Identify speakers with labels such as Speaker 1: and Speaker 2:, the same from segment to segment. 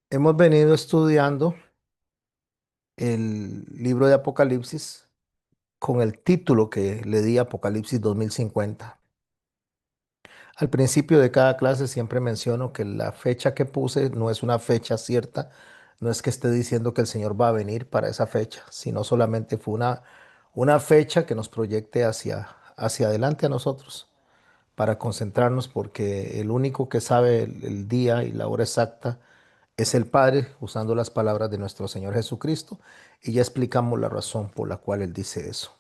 Speaker 1: Hemos venido estudiando el libro de Apocalipsis con el título que le di Apocalipsis 2050. Al principio de cada clase siempre menciono que la fecha que puse no es una fecha cierta, no es que esté diciendo que el Señor va a venir para esa fecha, sino solamente fue una fecha que nos proyecte hacia adelante a nosotros para concentrarnos porque el único que sabe el día y la hora exacta es el Padre, usando las palabras de nuestro Señor Jesucristo, y ya explicamos la razón por la cual Él dice eso.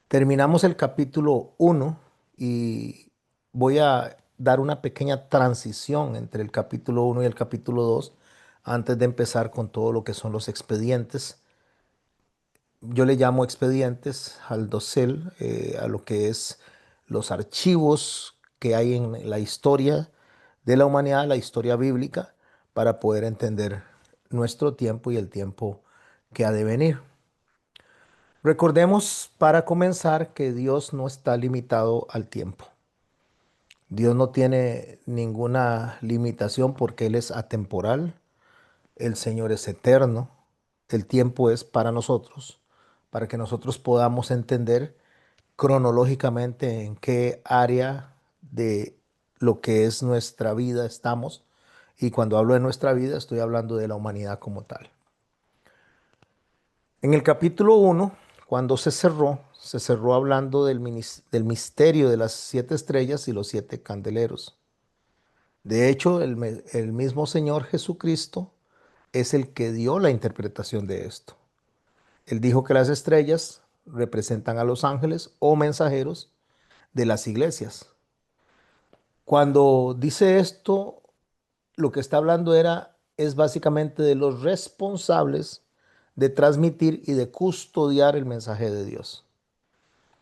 Speaker 1: Terminamos el capítulo 1 y voy a dar una pequeña transición entre el capítulo 1 y el capítulo 2 antes de empezar con todo lo que son los expedientes. Yo le llamo expedientes al dosel, a lo que es los archivos que hay en la historia de la humanidad, la historia bíblica, para poder entender nuestro tiempo y el tiempo que ha de venir. Recordemos para comenzar que Dios no está limitado al tiempo. Dios no tiene ninguna limitación porque Él es atemporal, el Señor es eterno, el tiempo es para nosotros, para que nosotros podamos entender cronológicamente en qué área de lo que es nuestra vida estamos. Y cuando hablo de nuestra vida, estoy hablando de la humanidad como tal. En el capítulo 1, cuando se cerró hablando del misterio de las 7 estrellas y los 7 candeleros. De hecho, el mismo Señor Jesucristo es el que dio la interpretación de esto. Él dijo que las estrellas representan a los ángeles o mensajeros de las iglesias. Cuando dice esto, lo que está hablando es básicamente de los responsables de transmitir y de custodiar el mensaje de Dios.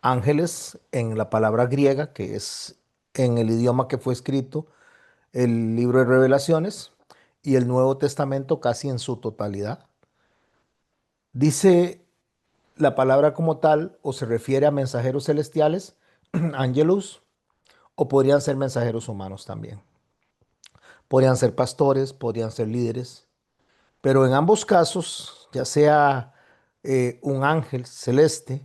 Speaker 1: Ángeles en la palabra griega, que es en el idioma que fue escrito el libro de Revelaciones y el Nuevo Testamento casi en su totalidad. Dice la palabra como tal o se refiere a mensajeros celestiales, ángelos, o podrían ser mensajeros humanos también. Podrían ser pastores, podrían ser líderes, pero en ambos casos, ya sea un ángel celeste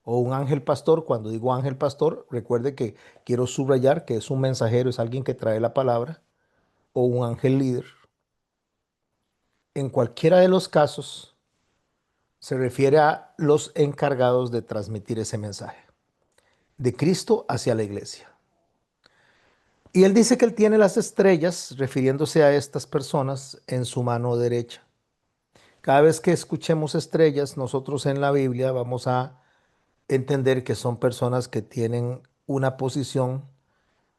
Speaker 1: o un ángel pastor, cuando digo ángel pastor, recuerde que quiero subrayar que es un mensajero, es alguien que trae la palabra, o un ángel líder. En cualquiera de los casos, se refiere a los encargados de transmitir ese mensaje de Cristo hacia la iglesia. Y él dice que él tiene las estrellas, refiriéndose a estas personas, en su mano derecha. Cada vez que escuchemos estrellas, nosotros en la Biblia vamos a entender que son personas que tienen una posición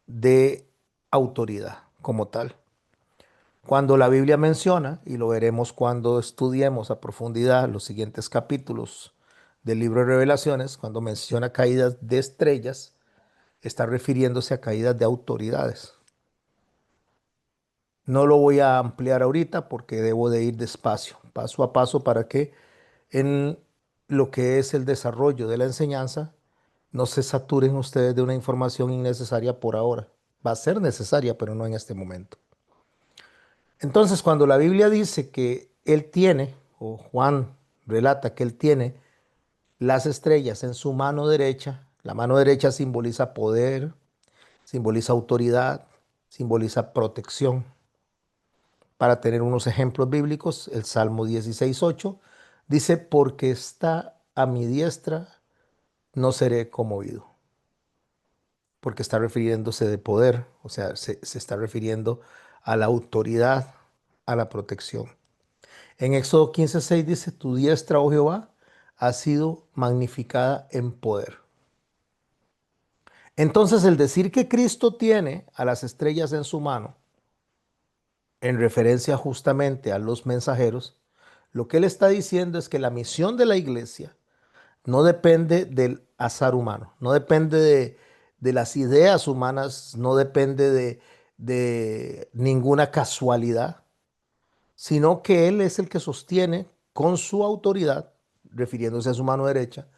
Speaker 1: de autoridad como tal. Cuando la Biblia menciona, y lo veremos cuando estudiemos a profundidad los siguientes capítulos del libro de Revelaciones, cuando menciona caídas de estrellas, está refiriéndose a caídas de autoridades. No lo voy a ampliar ahorita porque debo de ir despacio, paso a paso, para que en lo que es el desarrollo de la enseñanza no se saturen ustedes de una información innecesaria por ahora. Va a ser necesaria, pero no en este momento. Entonces, cuando la Biblia dice que Él tiene, o Juan relata que Él tiene las estrellas en su mano derecha, la mano derecha simboliza poder, simboliza autoridad, simboliza protección. Para tener unos ejemplos bíblicos, el Salmo 16:8 dice, porque está a mi diestra, no seré conmovido. Porque está refiriéndose de poder, o sea, se está refiriendo a la autoridad, a la protección. En Éxodo 15:6 dice, tu diestra, oh Jehová, ha sido magnificada en poder. Entonces, el decir que Cristo tiene a las estrellas en su mano, en referencia justamente a los mensajeros, lo que él está diciendo es que la misión de la iglesia no depende del azar humano, no depende de las ideas humanas, no depende de ninguna casualidad, sino que Él es el que sostiene con su autoridad, refiriéndose a su mano derecha,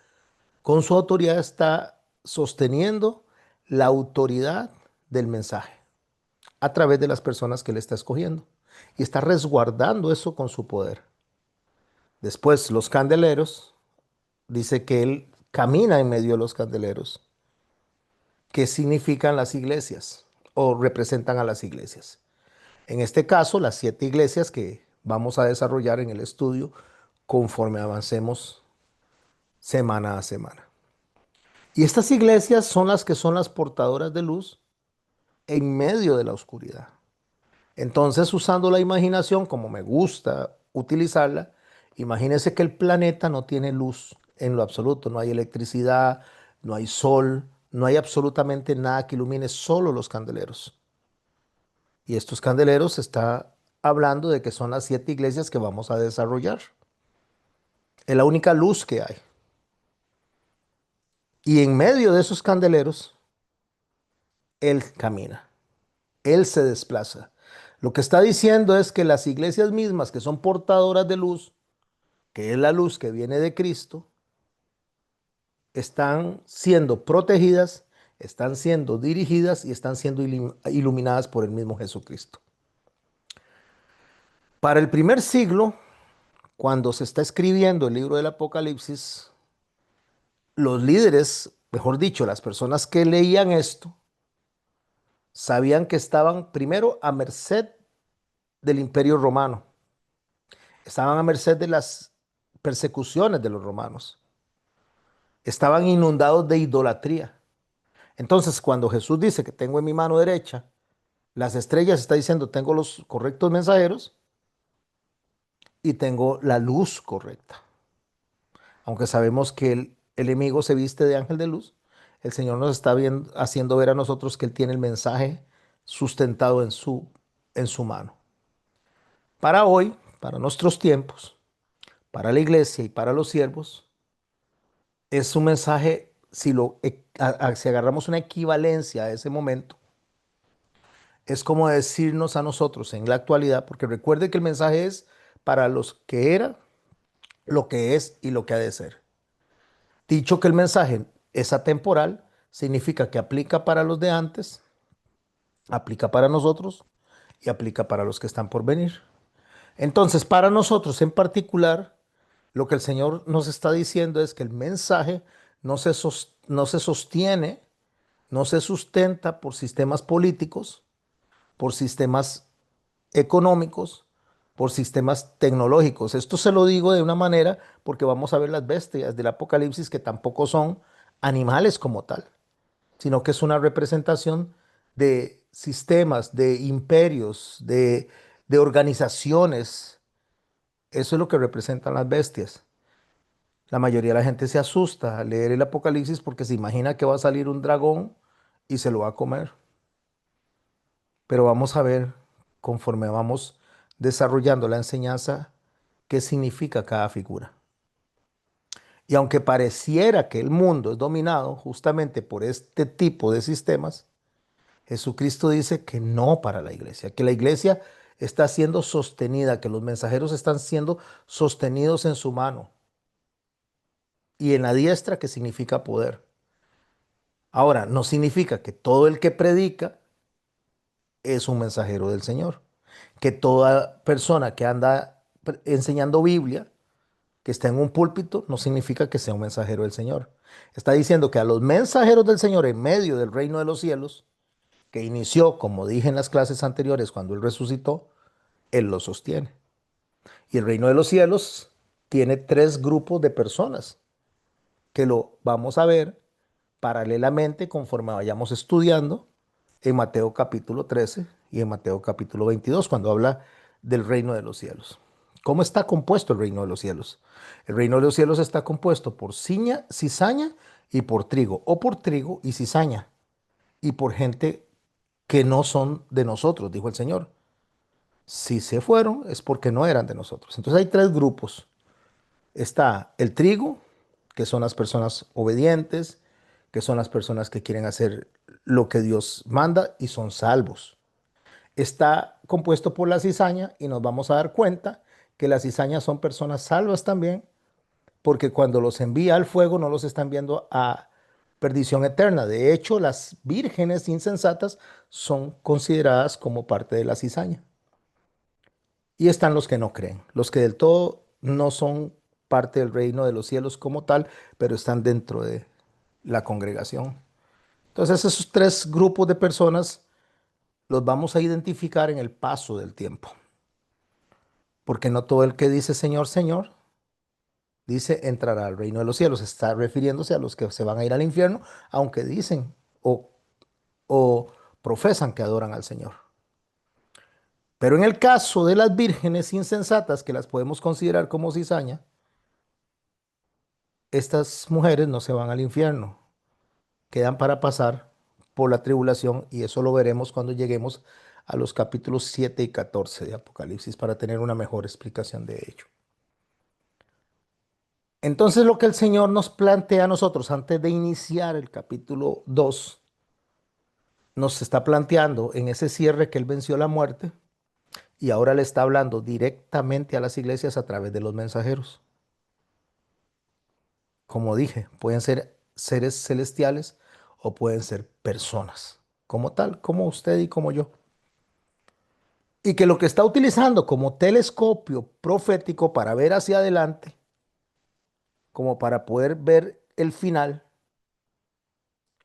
Speaker 1: con su autoridad está sosteniendo la autoridad del mensaje a través de las personas que Él está escogiendo. y está resguardando eso con su poder. Después, los candeleros, dice que Él camina en medio de los candeleros, que significan las iglesias o representan a las iglesias. En este caso, las 7 iglesias que vamos a desarrollar en el estudio conforme avancemos semana a semana. Y estas iglesias son las que son las portadoras de luz en medio de la oscuridad. Entonces, usando la imaginación, como me gusta utilizarla, imagínense que el planeta no tiene luz en lo absoluto, no hay electricidad, no hay sol, no hay absolutamente nada que ilumine, solo los candeleros. Y estos candeleros está hablando de que son las 7 iglesias que vamos a desarrollar. Es la única luz que hay. Y en medio de esos candeleros, Él camina, Él se desplaza. Lo que está diciendo es que las iglesias mismas que son portadoras de luz, que es la luz que viene de Cristo, están siendo protegidas, están siendo dirigidas y están siendo iluminadas por el mismo Jesucristo. Para el primer siglo, cuando se está escribiendo el libro del Apocalipsis, los líderes, mejor dicho, las personas que leían esto, sabían que estaban primero a merced del Imperio Romano, estaban a merced de las persecuciones de los romanos, estaban inundados de idolatría. Entonces, cuando Jesús dice que tengo en mi mano derecha las estrellas, está diciendo tengo los correctos mensajeros y tengo la luz correcta. Aunque sabemos que el enemigo se viste de ángel de luz, el Señor nos está haciendo ver a nosotros que Él tiene el mensaje sustentado en su mano. Para hoy, para nuestros tiempos, para la iglesia y para los siervos, es un mensaje, si agarramos una equivalencia a ese momento, es como decirnos a nosotros en la actualidad, porque recuerde que el mensaje es para los que era, lo que es y lo que ha de ser. Dicho que el mensaje es atemporal, significa que aplica para los de antes, aplica para nosotros y aplica para los que están por venir. Entonces, para nosotros en particular, lo que el Señor nos está diciendo es que el mensaje no se sostiene, no se sustenta por sistemas políticos, por sistemas económicos, por sistemas tecnológicos. Esto se lo digo de una manera porque vamos a ver las bestias del Apocalipsis que tampoco son animales como tal, sino que es una representación de sistemas, de imperios, de organizaciones. Eso es lo que representan las bestias. La mayoría de la gente se asusta al leer el Apocalipsis porque se imagina que va a salir un dragón y se lo va a comer. Pero vamos a ver, conforme vamos desarrollando la enseñanza, qué significa cada figura. Y aunque pareciera que el mundo es dominado justamente por este tipo de sistemas, Jesucristo dice que no para la iglesia, que la iglesia está siendo sostenida, que los mensajeros están siendo sostenidos en su mano y en la diestra, que significa poder. Ahora, no significa que todo el que predica es un mensajero del Señor, que toda persona que anda enseñando Biblia, que está en un púlpito, no significa que sea un mensajero del Señor. Está diciendo que a los mensajeros del Señor en medio del reino de los cielos, que inició, como dije en las clases anteriores, cuando Él resucitó, Él lo sostiene. Y el reino de los cielos tiene 3 grupos de personas que lo vamos a ver paralelamente conforme vayamos estudiando en Mateo capítulo 13 y en Mateo capítulo 22, cuando habla del reino de los cielos. ¿Cómo está compuesto el reino de los cielos? El reino de los cielos está compuesto por cizaña y por trigo, o por trigo y cizaña, y por gente que no son de nosotros, dijo el Señor. Si se fueron es porque no eran de nosotros. Entonces hay 3 grupos. Está el trigo, que son las personas obedientes, que son las personas que quieren hacer lo que Dios manda y son salvos. Está compuesto por la cizaña y nos vamos a dar cuenta que las cizañas son personas salvas también, porque cuando los envía al fuego no los está enviando a perdición eterna. De hecho, las vírgenes insensatas son consideradas como parte de la cizaña. y están los que no creen, los que del todo no son parte del reino de los cielos como tal, pero están dentro de la congregación. Entonces esos tres grupos de personas los vamos a identificar en el paso del tiempo, porque no todo el que dice Señor, Señor, dice entrará al reino de los cielos. Está refiriéndose a los que se van a ir al infierno, aunque dicen o, o profesan que adoran al Señor. Pero en el caso de las vírgenes insensatas, que las podemos considerar como cizaña, estas mujeres no se van al infierno, quedan para pasar por la tribulación y eso lo veremos cuando lleguemos a los capítulos 7 y 14 de Apocalipsis para tener una mejor explicación de ello. Entonces lo que el Señor nos plantea a nosotros antes de iniciar el capítulo 2, nos está planteando en ese cierre que Él venció la muerte y ahora le está hablando directamente a las iglesias a través de los mensajeros. Como dije, pueden ser seres celestiales o pueden ser personas, como tal, como usted y como yo. Y que lo que está utilizando como telescopio profético para ver hacia adelante, como para poder ver el final,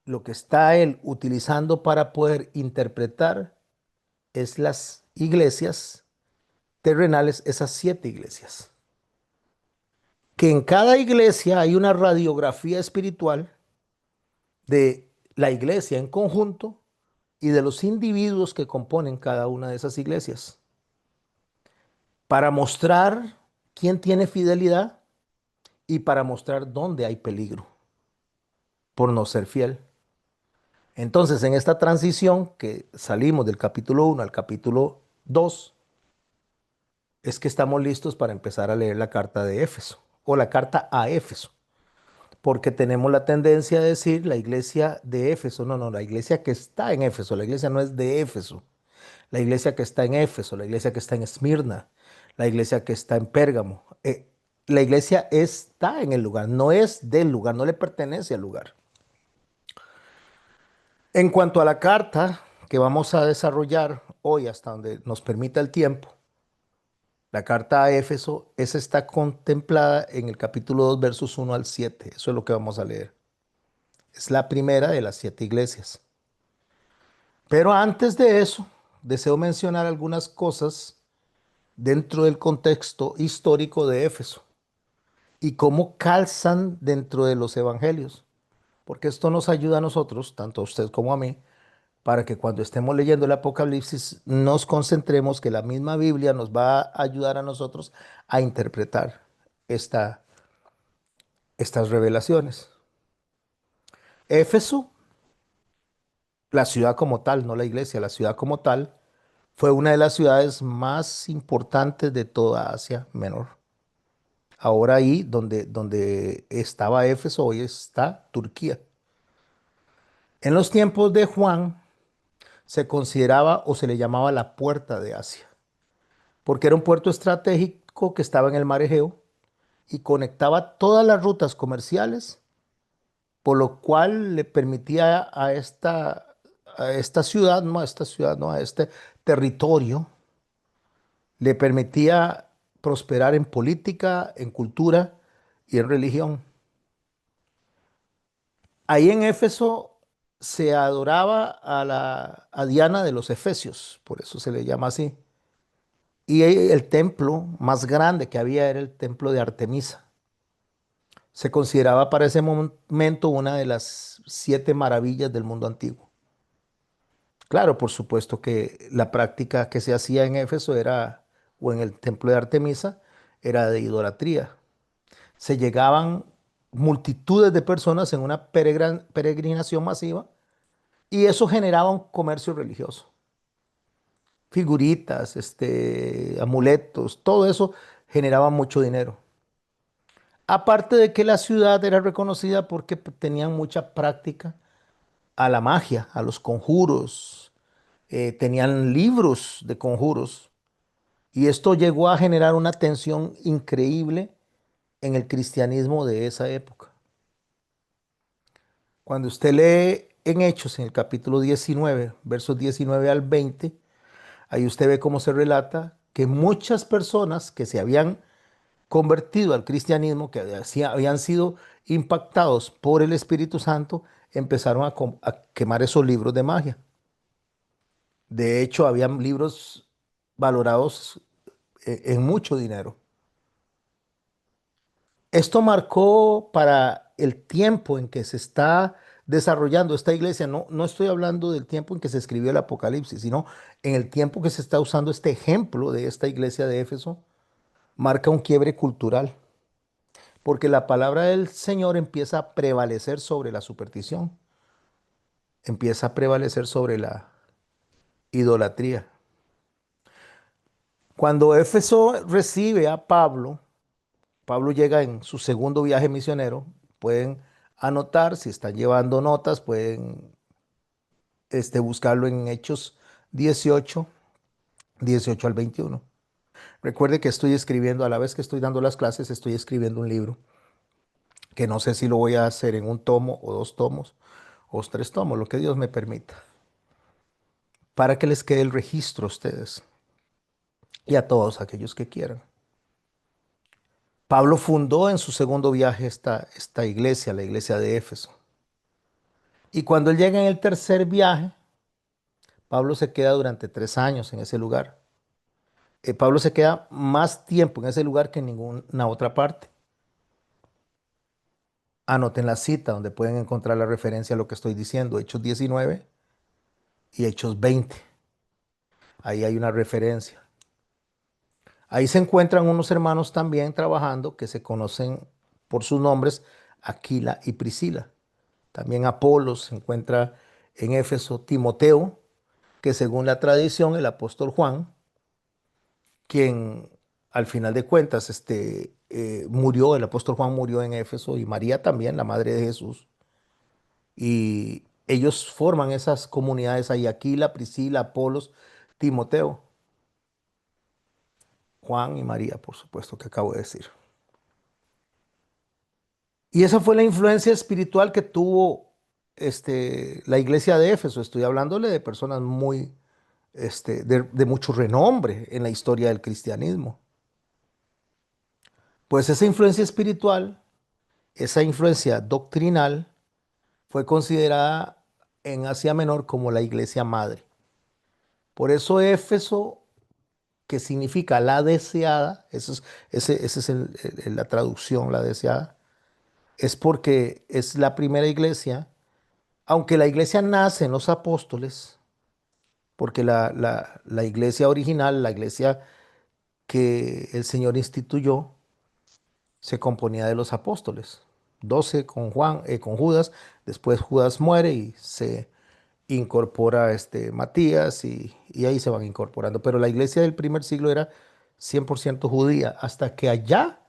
Speaker 1: lo que está él utilizando para poder interpretar es las iglesias terrenales, esas 7 iglesias. Que en cada iglesia hay una radiografía espiritual de la iglesia en conjunto y de los individuos que componen cada una de esas iglesias, para mostrar quién tiene fidelidad y para mostrar dónde hay peligro por no ser fiel. Entonces, en esta transición que salimos del capítulo 1 al capítulo 2, es que estamos listos para empezar a leer la carta de Éfeso o la carta a Éfeso, porque tenemos la tendencia a decir la iglesia de Éfeso, no, la iglesia que está en Éfeso, la iglesia no es de Éfeso, la iglesia que está en Éfeso, la iglesia que está en Esmirna, la iglesia que está en Pérgamo. La iglesia está en el lugar, no es del lugar, no le pertenece al lugar. En cuanto a la carta que vamos a desarrollar hoy hasta donde nos permita el tiempo, la carta a Éfeso, esa está contemplada en el capítulo 2, versos 1 al 7. Eso es lo que vamos a leer. Es la primera de las 7 iglesias. Pero antes de eso, deseo mencionar algunas cosas dentro del contexto histórico de Éfeso y cómo calzan dentro de los evangelios, porque esto nos ayuda a nosotros, tanto a usted como a mí, para que cuando estemos leyendo el Apocalipsis nos concentremos que la misma Biblia nos va a ayudar a nosotros a interpretar esta, estas revelaciones. Éfeso, la ciudad como tal, no la iglesia, la ciudad como tal, fue una de las ciudades más importantes de toda Asia Menor. Ahora ahí donde estaba Éfeso, hoy está Turquía. En los tiempos de Juan se consideraba o se le llamaba la puerta de Asia, porque era un puerto estratégico que estaba en el mar Egeo y conectaba todas las rutas comerciales, por lo cual le permitía a esta ciudad, no a esta ciudad, no a este territorio, le permitía prosperar en política, en cultura y en religión. Ahí en Éfeso se adoraba a Diana de los Efesios, por eso se le llama así. Y el templo más grande que había era el templo de Artemisa. Se consideraba para ese momento una de las 7 maravillas del mundo antiguo. Claro, por supuesto que la práctica que se hacía en Éfeso era, o en el templo de Artemisa, era de idolatría. Se llegaban multitudes de personas en una peregrinación masiva y eso generaba un comercio religioso. Figuritas, amuletos, todo eso generaba mucho dinero. Aparte de que la ciudad era reconocida porque tenían mucha práctica a la magia, a los conjuros, tenían libros de conjuros y esto llegó a generar una tensión increíble en el cristianismo de esa época. Cuando usted lee en Hechos, en el capítulo 19, versos 19 al 20, ahí usted ve cómo se relata que muchas personas que se habían convertido al cristianismo, que habían sido impactados por el Espíritu Santo, empezaron a quemar esos libros de magia. De hecho, habían libros valorados en mucho dinero. Esto marcó para el tiempo en que se está desarrollando esta iglesia. No, no estoy hablando del tiempo en que se escribió el Apocalipsis, sino en el tiempo que se está usando este ejemplo de esta iglesia de Éfeso. Marca un quiebre cultural, porque la palabra del Señor empieza a prevalecer sobre la superstición, empieza a prevalecer sobre la idolatría. Cuando Éfeso recibe a Pablo, Pablo llega en su segundo viaje misionero. Pueden anotar, si están llevando notas, pueden buscarlo en Hechos 18, 18 al 21. Recuerde que estoy escribiendo, a la vez que estoy dando las clases, estoy escribiendo un libro, que no sé si lo voy a hacer en un tomo o dos tomos o tres tomos, lo que Dios me permita, para que les quede el registro a ustedes y a todos aquellos que quieran. Pablo fundó en su segundo viaje esta iglesia, la iglesia de Éfeso. Y cuando él llega en el tercer viaje, Pablo se queda durante 3 años en ese lugar. Pablo se queda más tiempo en ese lugar que en ninguna otra parte. Anoten la cita donde pueden encontrar la referencia a lo que estoy diciendo, Hechos 19 y Hechos 20. Ahí hay una referencia. Ahí se encuentran unos hermanos también trabajando que se conocen por sus nombres, Aquila y Priscila. También Apolos se encuentra en Éfeso, Timoteo, que según la tradición el apóstol Juan, quien al final de cuentas murió, el apóstol Juan murió en Éfeso y María también, la madre de Jesús. Y ellos forman esas comunidades ahí, Aquila, Priscila, Apolos, Timoteo, Juan y María, por supuesto, que acabo de decir. Y esa fue la influencia espiritual que tuvo la iglesia de Éfeso. Estoy hablándole de personas de mucho renombre en la historia del cristianismo. Pues esa influencia espiritual, esa influencia doctrinal, fue considerada en Asia Menor como la iglesia madre. Por eso Éfeso, que significa la deseada, ese es la traducción, la deseada, es porque es la primera iglesia, aunque la iglesia nace en los apóstoles, porque la iglesia original, la iglesia que el Señor instituyó, se componía de los apóstoles, 12 con Judas. Después Judas muere y se incorpora Matías y ahí se van incorporando. Pero la iglesia del primer siglo era 100% judía, hasta que allá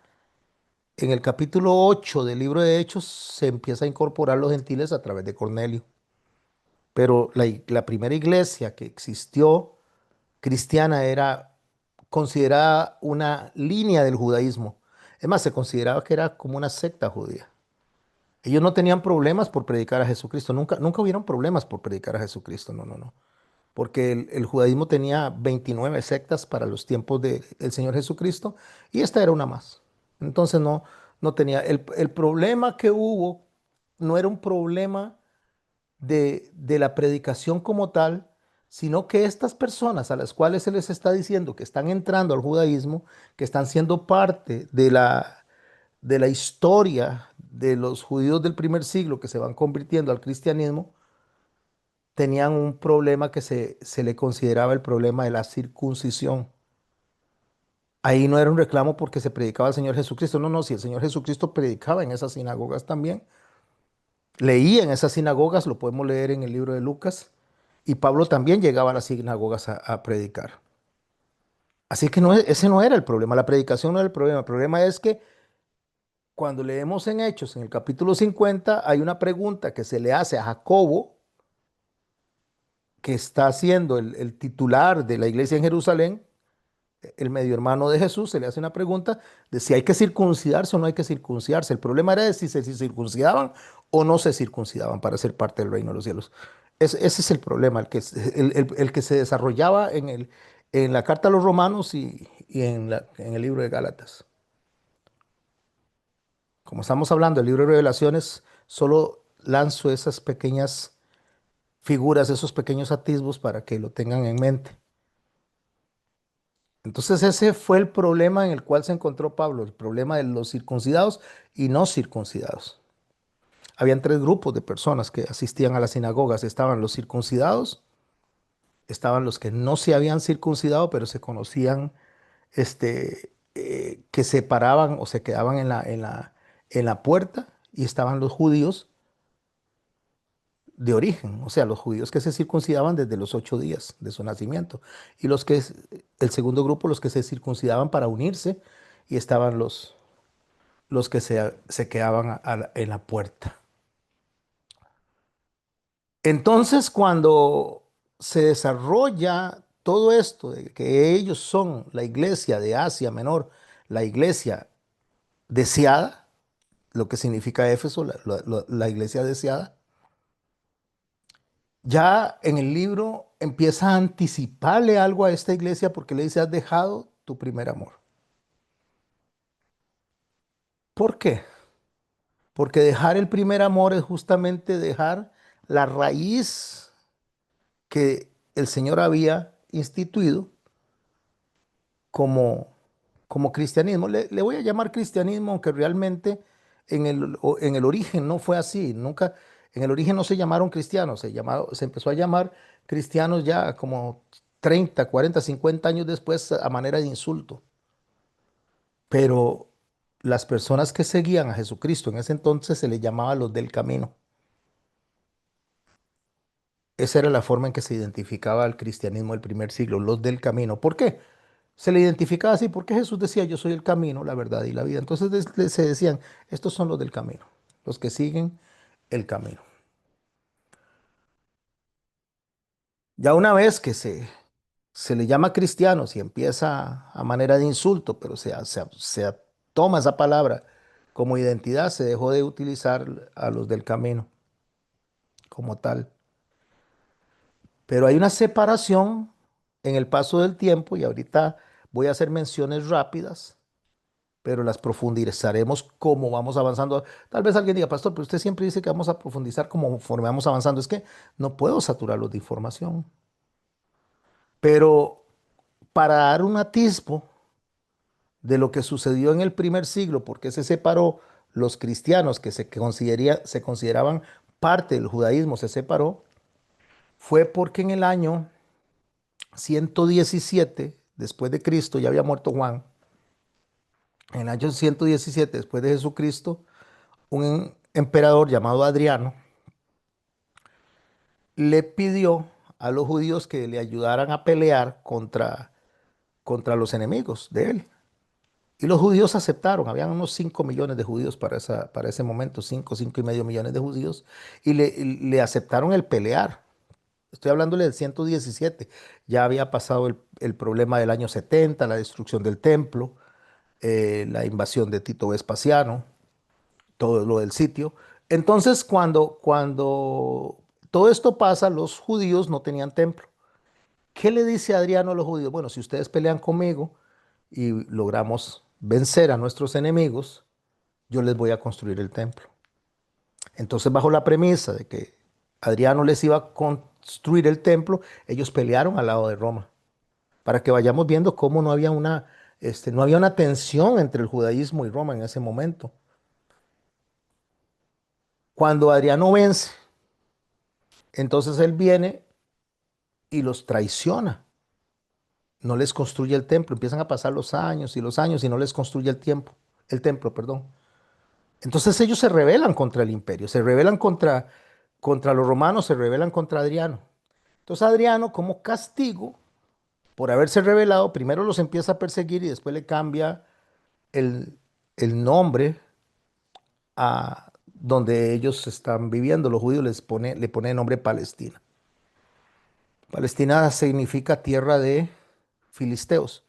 Speaker 1: en el capítulo 8 del libro de Hechos se empieza a incorporar los gentiles a través de Cornelio. Pero la primera iglesia que existió cristiana era considerada una línea del judaísmo. Es más, se consideraba que era como una secta judía. Ellos no tenían problemas por predicar a Jesucristo. Nunca, nunca hubieron problemas por predicar a Jesucristo. No, no, no. Porque el judaísmo tenía 29 sectas para los tiempos del Señor Jesucristo y esta era una más. Entonces no tenía. El problema que hubo no era un problema de la predicación como tal, sino que estas personas a las cuales se les está diciendo que están entrando al judaísmo, que están siendo parte de la historia de los judíos del primer siglo que se van convirtiendo al cristianismo, tenían un problema que se le consideraba el problema de la circuncisión. Ahí no era un reclamo porque se predicaba al Señor Jesucristo. No, no, si el Señor Jesucristo predicaba en esas sinagogas también, leía en esas sinagogas, lo podemos leer en el libro de Lucas, y Pablo también llegaba a las sinagogas a predicar. Así que ese no era el problema, la predicación no era el problema es que cuando leemos en Hechos, en el capítulo 50, hay una pregunta que se le hace a Jacobo, que está siendo el titular de la iglesia en Jerusalén, el medio hermano de Jesús. Se le hace una pregunta de si hay que circuncidarse o no hay que circuncidarse. El problema era de si se circuncidaban o no se circuncidaban para ser parte del reino de los cielos. Ese es el problema, el que se desarrollaba en la carta a los Romanos y en el libro de Gálatas. Como estamos hablando del libro de Revelaciones, solo lanzo esas pequeñas figuras, esos pequeños atisbos para que lo tengan en mente. Entonces ese fue el problema en el cual se encontró Pablo, el problema de los circuncidados y no circuncidados. Habían tres grupos de personas que asistían a las sinagogas. Estaban los circuncidados, estaban los que no se habían circuncidado, pero se conocían, que se paraban o se quedaban en la puerta, y estaban los judíos de origen, o sea, los judíos que se circuncidaban desde los 8 días de su nacimiento, y el segundo grupo, los que se circuncidaban para unirse, y estaban los que se quedaban en la puerta. Entonces, cuando se desarrolla todo esto, de que ellos son la iglesia de Asia Menor, la iglesia deseada, lo que significa Éfeso, la iglesia deseada, ya en el libro empieza a anticiparle algo a esta iglesia porque le dice: has dejado tu primer amor. ¿Por qué? Porque dejar el primer amor es justamente dejar la raíz que el Señor había instituido como, como cristianismo. Le voy a llamar cristianismo, aunque realmente en el origen no fue así. Nunca, en el origen no se llamaron cristianos, se empezó a llamar cristianos ya como 30, 40, 50 años después, a manera de insulto. Pero las personas que seguían a Jesucristo en ese entonces se les llamaba los del camino. Esa era la forma en que se identificaba al cristianismo del primer siglo, los del camino. ¿Por qué? Se le identificaba así porque Jesús decía: yo soy el camino, la verdad y la vida. Entonces se decían: estos son los del camino, los que siguen el camino. Ya una vez que se le llama cristianos y empieza a manera de insulto, pero se toma esa palabra como identidad, se dejó de utilizar a los del camino como tal. Pero hay una separación en el paso del tiempo, y ahorita voy a hacer menciones rápidas, pero las profundizaremos como vamos avanzando. Tal vez alguien diga: pastor, pero usted siempre dice que vamos a profundizar conforme vamos avanzando. Es que no puedo saturarlos de información. Pero para dar un atisbo de lo que sucedió en el primer siglo, porque se separó los cristianos que se consideraban parte del judaísmo, se separó, fue porque en el año 117 después de Cristo, ya había muerto Juan. En el año 117 después de Jesucristo, un emperador llamado Adriano le pidió a los judíos que le ayudaran a pelear contra los enemigos de él. Y los judíos aceptaron. Habían unos 5 millones de judíos para ese momento, 5,5 millones de judíos, y le aceptaron el pelear. Estoy hablándole del 117. Ya había pasado el problema del año 70, la destrucción del templo, la invasión de Tito Vespasiano, todo lo del sitio. Entonces, cuando todo esto pasa, los judíos no tenían templo. ¿Qué le dice Adriano a los judíos? Bueno, si ustedes pelean conmigo y logramos vencer a nuestros enemigos, yo les voy a construir el templo. Entonces, bajo la premisa de que Adriano les iba a construir el templo, ellos pelearon al lado de Roma, para que vayamos viendo cómo no había una tensión entre el judaísmo y Roma en ese momento. Cuando Adriano vence, entonces él viene y los traiciona. No les construye el templo. Empiezan a pasar los años y no les construye el templo, perdón. Entonces ellos se rebelan contra el imperio, se rebelan contra los romanos, se rebelan contra Adriano. Entonces Adriano, como castigo por haberse rebelado, primero los empieza a perseguir y después le cambia el, el nombre a donde ellos están viviendo. Los judíos le pone el nombre Palestina. Palestina significa tierra de filisteos.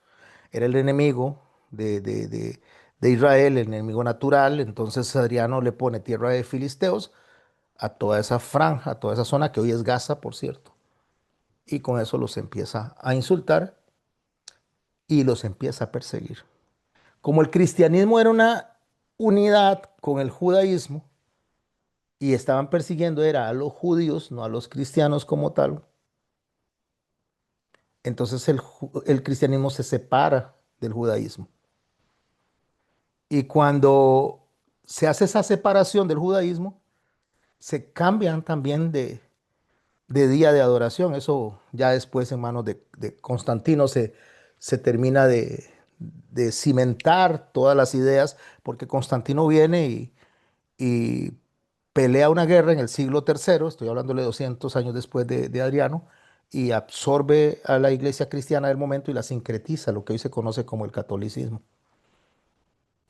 Speaker 1: Era el enemigo de Israel, el enemigo natural. Entonces Adriano le pone tierra de filisteos a toda esa franja, a toda esa zona que hoy es Gaza, por cierto. Y con eso los empieza a insultar y los empieza a perseguir. Como el cristianismo era una unidad con el judaísmo y estaban persiguiendo era a los judíos, no a los cristianos como tal, entonces el cristianismo se separa del judaísmo. Y cuando se hace esa separación del judaísmo, se cambian también de día de adoración. Eso ya después en manos de Constantino se termina de cimentar todas las ideas, porque Constantino viene y pelea una guerra en el siglo III, estoy hablándole 200 años después de Adriano, y absorbe a la iglesia cristiana del momento y la sincretiza, lo que hoy se conoce como el catolicismo.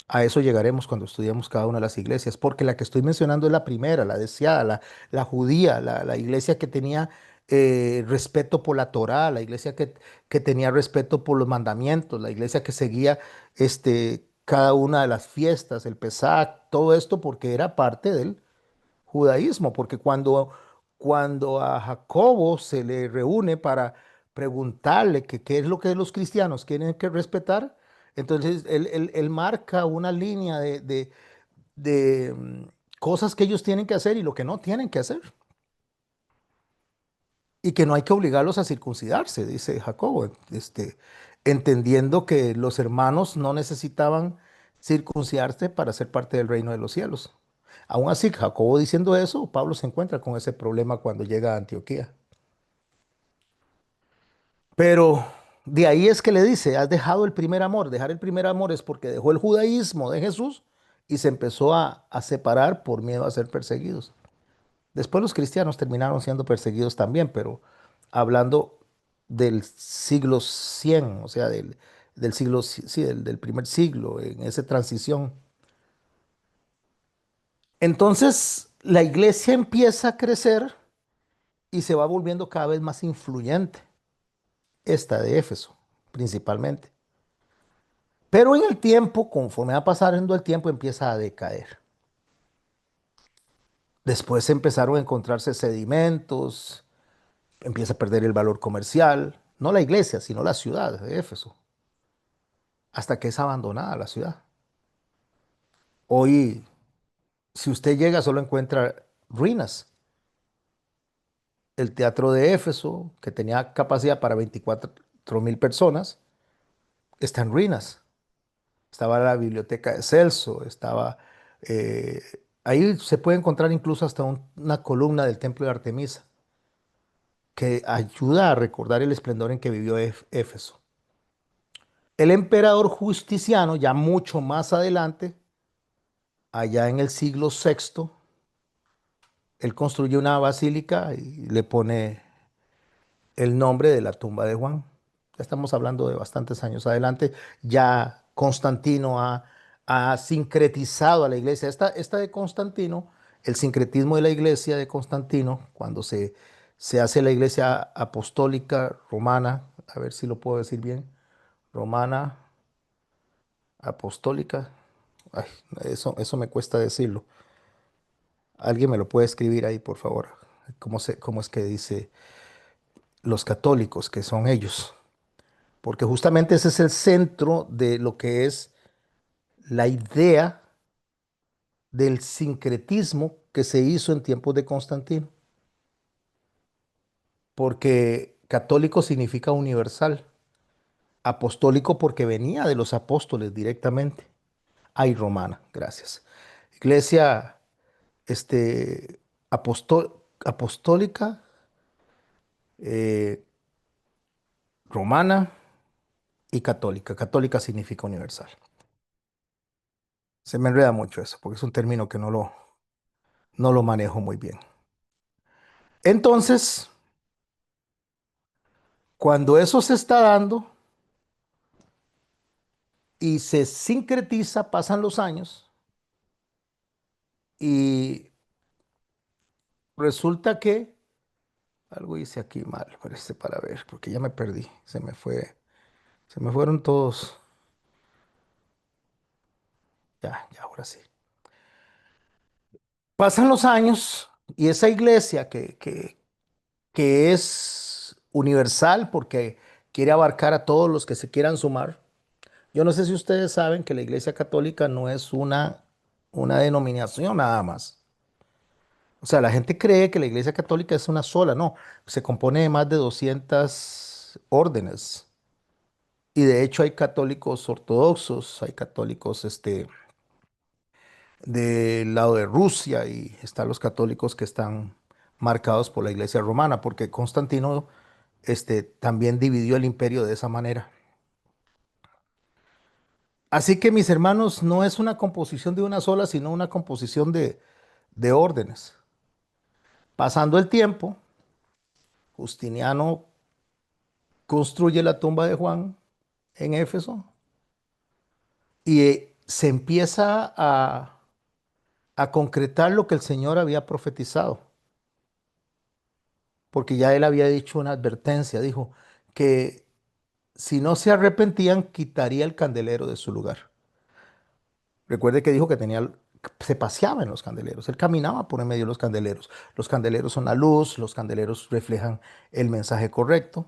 Speaker 1: A eso llegaremos cuando estudiemos cada una de las iglesias, porque la que estoy mencionando es la primera, la deseada, la judía, la iglesia que tenía respeto por la Torá, la iglesia que tenía respeto por los mandamientos, la iglesia que seguía cada una de las fiestas, el Pesach, todo esto porque era parte del judaísmo, porque cuando a Jacobo se le reúne para preguntarle que qué es lo que los cristianos tienen que respetar, entonces él marca una línea de cosas que ellos tienen que hacer y lo que no tienen que hacer, y que no hay que obligarlos a circuncidarse, dice Jacobo, entendiendo que los hermanos no necesitaban circuncidarse para ser parte del reino de los cielos. Aún así, Jacobo diciendo eso, Pablo se encuentra con ese problema cuando llega a Antioquía. Pero de ahí es que le dice, has dejado el primer amor. Dejar el primer amor es porque dejó el judaísmo de Jesús y se empezó a separar por miedo a ser perseguidos. Después los cristianos terminaron siendo perseguidos también, pero hablando del siglo 100, o sea, del siglo, sí, del primer siglo, en esa transición. Entonces, la iglesia empieza a crecer y se va volviendo cada vez más influyente, esta de Éfeso, principalmente. Pero en el tiempo, conforme va pasando el tiempo, empieza a decaer. Después empezaron a encontrarse sedimentos, empieza a perder el valor comercial, no la iglesia, sino la ciudad de Éfeso, hasta que es abandonada la ciudad. Hoy, si usted llega, solo encuentra ruinas. El teatro de Éfeso, que tenía capacidad para 24.000 personas, está en ruinas. Estaba la biblioteca de Celso, eh, ahí se puede encontrar incluso hasta una columna del templo de Artemisa, que ayuda a recordar el esplendor en que vivió Éfeso. El emperador Justiciano, ya mucho más adelante, allá en el siglo VI, él construye una basílica y le pone el nombre de la tumba de Juan. Ya estamos hablando de bastantes años adelante. Ya Constantino ha sincretizado a la iglesia. Esta de Constantino, el sincretismo de la iglesia de Constantino, cuando se hace la iglesia apostólica romana, a ver si lo puedo decir bien, romana, apostólica, ay, eso me cuesta decirlo. Alguien me lo puede escribir ahí, por favor. ¿Cómo es que dice los católicos, que son ellos? Porque justamente ese es el centro de lo que es la idea del sincretismo que se hizo en tiempos de Constantino, porque católico significa universal, apostólico porque venía de los apóstoles directamente. Ay, romana, gracias. Iglesia apostólica, eh, romana y católica. Católica significa universal. Se me enreda mucho eso, porque es un término que no lo manejo muy bien. Entonces, cuando eso se está dando y se sincretiza, pasan los años y resulta que algo hice aquí mal, parece para ver, porque ya me perdí, se me fueron todos. Ya, ya, ahora sí. Pasan los años y esa iglesia que es universal porque quiere abarcar a todos los que se quieran sumar. Yo no sé si ustedes saben que la Iglesia Católica no es una denominación nada más. O sea, la gente cree que la Iglesia Católica es una sola, no, se compone de más de 200 órdenes. Y de hecho hay católicos ortodoxos, hay católicos del lado de Rusia y están los católicos que están marcados por la Iglesia romana, porque Constantino también dividió el imperio de esa manera. Así que mis hermanos, no es una composición de una sola, sino una composición de órdenes. Pasando el tiempo, Justiniano construye la tumba de Juan en Éfeso y se empieza a concretar lo que el Señor había profetizado, porque ya él había dicho una advertencia, dijo que si no se arrepentían, quitaría el candelero de su lugar. Recuerde que dijo que se paseaba en los candeleros, él caminaba por en medio de los candeleros. Los candeleros son la luz, los candeleros reflejan el mensaje correcto.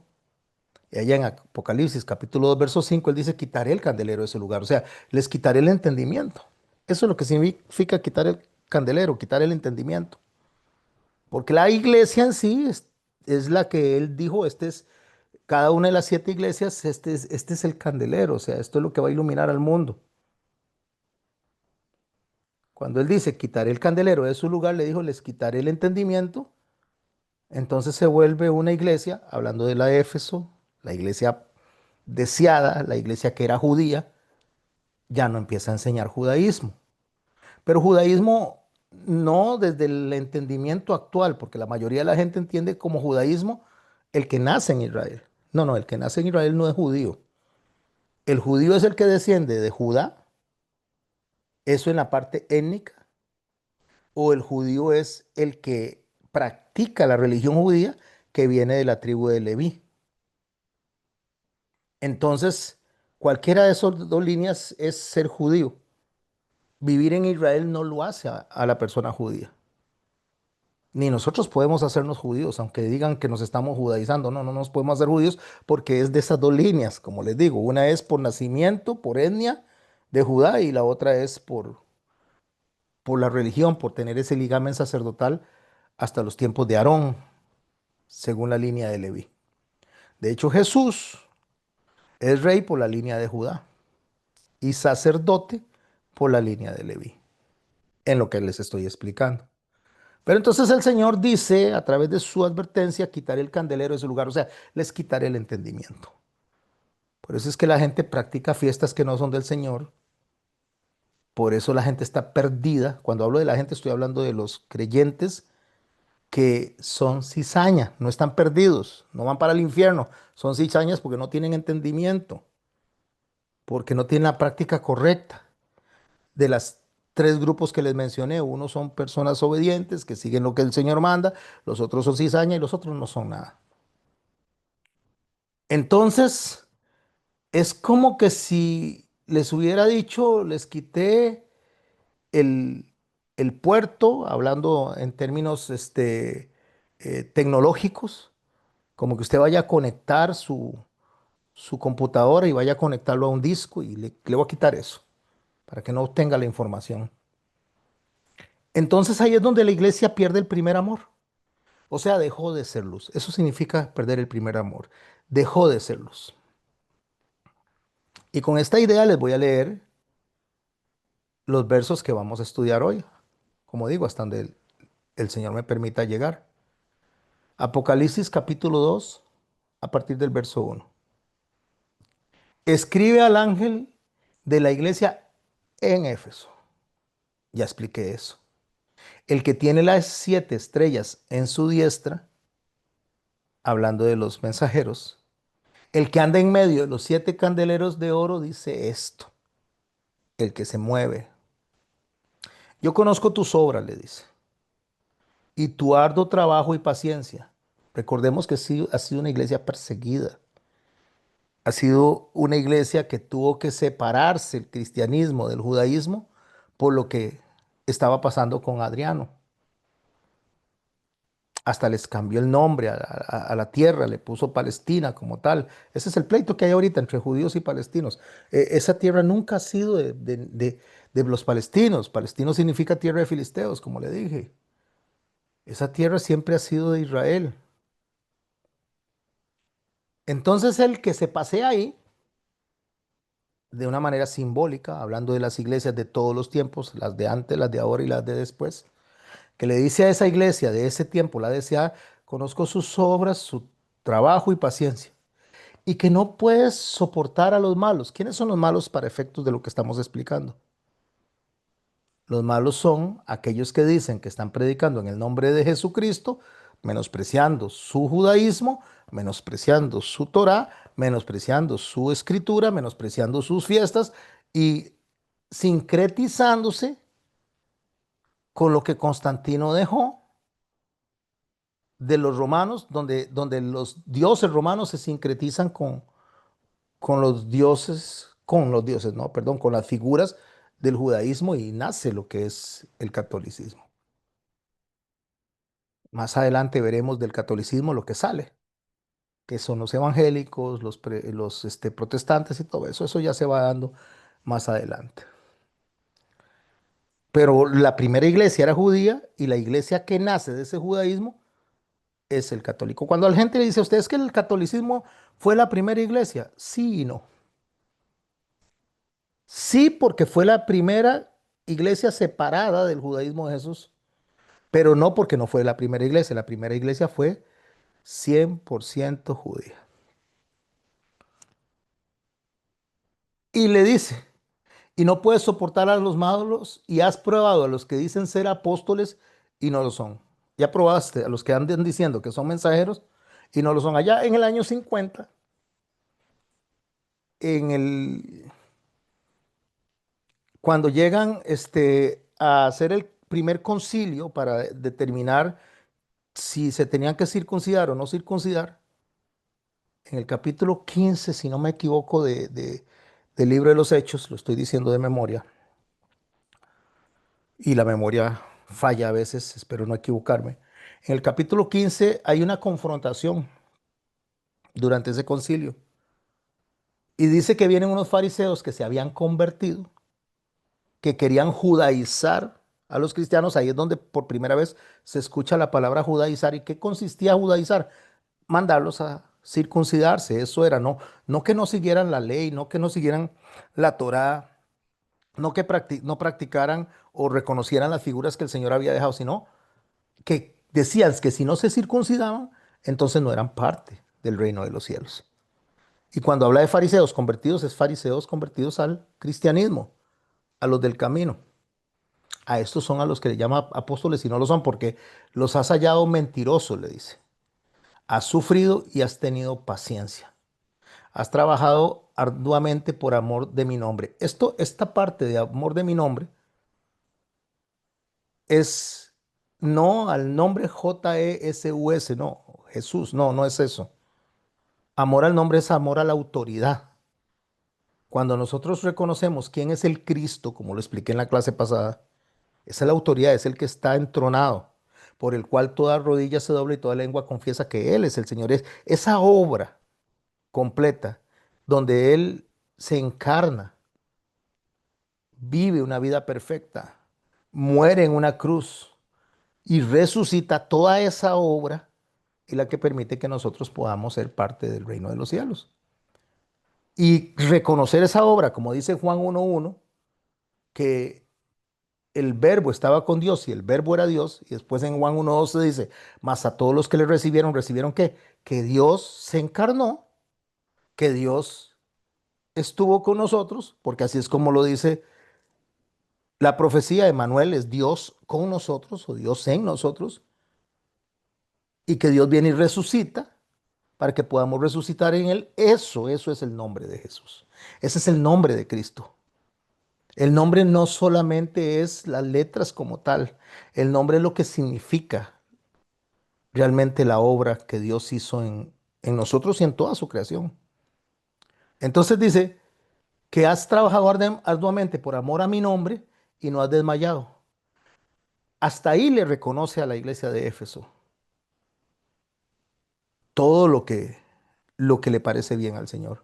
Speaker 1: Y allá en Apocalipsis capítulo 2 verso 5 él dice, quitaré el candelero de ese lugar, o sea, les quitaré el entendimiento. Eso es lo que significa quitar el candelero, quitar el entendimiento. Porque la iglesia en sí es la que él dijo, cada una de las 7 iglesias, este es el candelero, o sea, esto es lo que va a iluminar al mundo. Cuando él dice, quitaré el candelero de su lugar, le dijo, les quitaré el entendimiento. Entonces se vuelve una iglesia, hablando de la de Éfeso, la iglesia deseada, la iglesia que era judía, ya no empieza a enseñar judaísmo. Pero judaísmo no desde el entendimiento actual, porque la mayoría de la gente entiende como judaísmo el que nace en Israel. No, no, el que nace en Israel no es judío. El judío es el que desciende de Judá, eso en la parte étnica, o el judío es el que practica la religión judía que viene de la tribu de Leví. Entonces, cualquiera de esas dos líneas es ser judío. Vivir en Israel no lo hace a la persona judía. Ni nosotros podemos hacernos judíos, aunque digan que nos estamos judaizando. No, no nos podemos hacer judíos porque es de esas dos líneas, como les digo. Una es por nacimiento, por etnia de Judá, y la otra es por la religión, por tener ese ligamen sacerdotal hasta los tiempos de Aarón, según la línea de Leví. De hecho, Jesús es rey por la línea de Judá y sacerdote por la línea de Leví, en lo que les estoy explicando. Pero entonces el Señor dice, a través de su advertencia, quitaré el candelero de su lugar, o sea, les quitaré el entendimiento. Por eso es que la gente practica fiestas que no son del Señor. Por eso la gente está perdida. Cuando hablo de la gente, estoy hablando de los creyentes que son cizaña, no están perdidos, no van para el infierno, son cizañas porque no tienen entendimiento, porque no tienen la práctica correcta. De las 3 grupos que les mencioné, uno son personas obedientes que siguen lo que el Señor manda, los otros son cizaña y los otros no son nada. Entonces, es como que si les hubiera dicho, les quité el, el puerto, hablando en términos tecnológicos, como que usted vaya a conectar su computadora y vaya a conectarlo a un disco y le voy a quitar eso, para que no obtenga la información. Entonces ahí es donde la iglesia pierde el primer amor. O sea, dejó de ser luz. Eso significa perder el primer amor. Dejó de ser luz. Y con esta idea les voy a leer los versos que vamos a estudiar hoy. Como digo, hasta donde el Señor me permita llegar. Apocalipsis capítulo 2, a partir del verso 1. Escribe al ángel de la iglesia en Éfeso. Ya expliqué eso. El que tiene las 7 estrellas en su diestra, hablando de los mensajeros, el que anda en medio de los 7 candeleros de oro dice esto, el que se mueve. Yo conozco tus obras, le dice, y tu arduo trabajo y paciencia. Recordemos que ha sido una iglesia perseguida. Ha sido una iglesia que tuvo que separarse el cristianismo del judaísmo por lo que estaba pasando con Adriano. Hasta les cambió el nombre a la tierra, le puso Palestina como tal. Ese es el pleito que hay ahorita entre judíos y palestinos. Esa tierra nunca ha sido de los palestinos. Palestino significa tierra de filisteos, como le dije. Esa tierra siempre ha sido de Israel. Entonces el que se pasea ahí, de una manera simbólica, hablando de las iglesias de todos los tiempos, las de antes, las de ahora y las de después, que le dice a esa iglesia de ese tiempo, la DCA, conozco sus obras, su trabajo y paciencia, y que no puedes soportar a los malos. ¿Quiénes son los malos para efectos de lo que estamos explicando? Los malos son aquellos que dicen que están predicando en el nombre de Jesucristo, menospreciando su judaísmo, menospreciando su Torá, menospreciando su escritura, menospreciando sus fiestas y sincretizándose con lo que Constantino dejó de los romanos, donde los dioses romanos se sincretizan con los dioses, no, perdón, con las figuras del judaísmo y nace lo que es el catolicismo. Más adelante veremos del catolicismo lo que sale, que son los evangélicos, los protestantes y todo eso. Eso ya se va dando más adelante. Pero la primera iglesia era judía y la iglesia que nace de ese judaísmo es el católico. Cuando la gente le dice a ustedes que el catolicismo fue la primera iglesia, sí y no. Sí, porque fue la primera iglesia separada del judaísmo de Jesús, pero no porque no fue la primera iglesia. La primera iglesia fue 100% judía. Y le dice, y no puedes soportar a los malos y has probado a los que dicen ser apóstoles y no lo son. Ya probaste a los que andan diciendo que son mensajeros y no lo son. Allá en el año 50, en el, cuando llegan a hacer el primer concilio para determinar si se tenían que circuncidar o no circuncidar, en el capítulo 15, si no me equivoco, del libro de los Hechos, lo estoy diciendo de memoria, y la memoria falla a veces, espero no equivocarme. En el capítulo 15 hay una confrontación durante ese concilio y dice que vienen unos fariseos que se habían convertido, que querían judaizar a los cristianos. Ahí es donde por primera vez se escucha la palabra judaizar. ¿Y qué consistía judaizar? Mandarlos a circuncidarse. Eso era, no que no siguieran la ley, no que no siguieran la Torá, no que no practicaran o reconocieran las figuras que el Señor había dejado, sino que decían que si no se circuncidaban, entonces no eran parte del reino de los cielos. Y cuando habla de fariseos convertidos, es fariseos convertidos al cristianismo, a los del camino. A estos son a los que le llama apóstoles y no lo son porque los has hallado mentirosos, le dice. Has sufrido y has tenido paciencia. Has trabajado arduamente por amor de mi nombre. Esta parte de amor de mi nombre es no al nombre Jesús, no, Jesús, no, no es eso. Amor al nombre es amor a la autoridad. Cuando nosotros reconocemos quién es el Cristo, como lo expliqué en la clase pasada, esa es la autoridad, es el que está entronado, por el cual toda rodilla se dobla y toda lengua confiesa que Él es el Señor. Es esa obra completa donde Él se encarna, vive una vida perfecta, muere en una cruz y resucita. Toda esa obra y la que permite que nosotros podamos ser parte del reino de los cielos. Y reconocer esa obra, como dice Juan 1.1, que el verbo estaba con Dios y el verbo era Dios. Y después en Juan 1.12 dice, mas a todos los que le recibieron, ¿recibieron qué? Que Dios se encarnó, que Dios estuvo con nosotros, porque así es como lo dice la profecía de Manuel, es Dios con nosotros o Dios en nosotros, y que Dios viene y resucita para que podamos resucitar en Él. Eso es el nombre de Jesús. Ese es el nombre de Cristo. El nombre no solamente es las letras como tal, el nombre es lo que significa realmente la obra que Dios hizo en nosotros y en toda su creación. Entonces dice que has trabajado arduamente por amor a mi nombre y no has desmayado. Hasta ahí le reconoce a la iglesia de Éfeso. todo lo que le parece bien al Señor.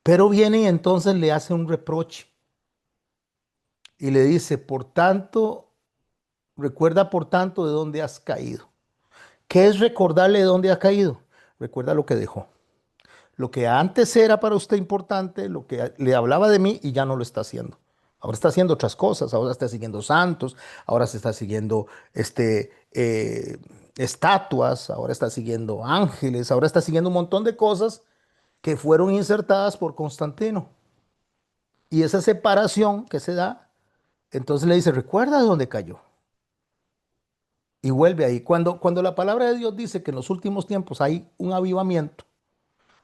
Speaker 1: Pero viene y entonces le hace un reproche y le dice, por tanto, recuerda por tanto de dónde has caído. ¿Qué es recordarle de dónde ha caído? Recuerda lo que dejó. Lo que antes era para usted importante, lo que le hablaba de mí y ya no lo está haciendo. Ahora está haciendo otras cosas, ahora está siguiendo santos, ahora se está siguiendo estatuas, ahora está siguiendo ángeles, ahora está siguiendo un montón de cosas que fueron insertadas por Constantino. Y esa separación que se da, entonces le dice, recuerda de dónde cayó. Y vuelve ahí. Cuando la palabra de Dios dice que en los últimos tiempos hay un avivamiento,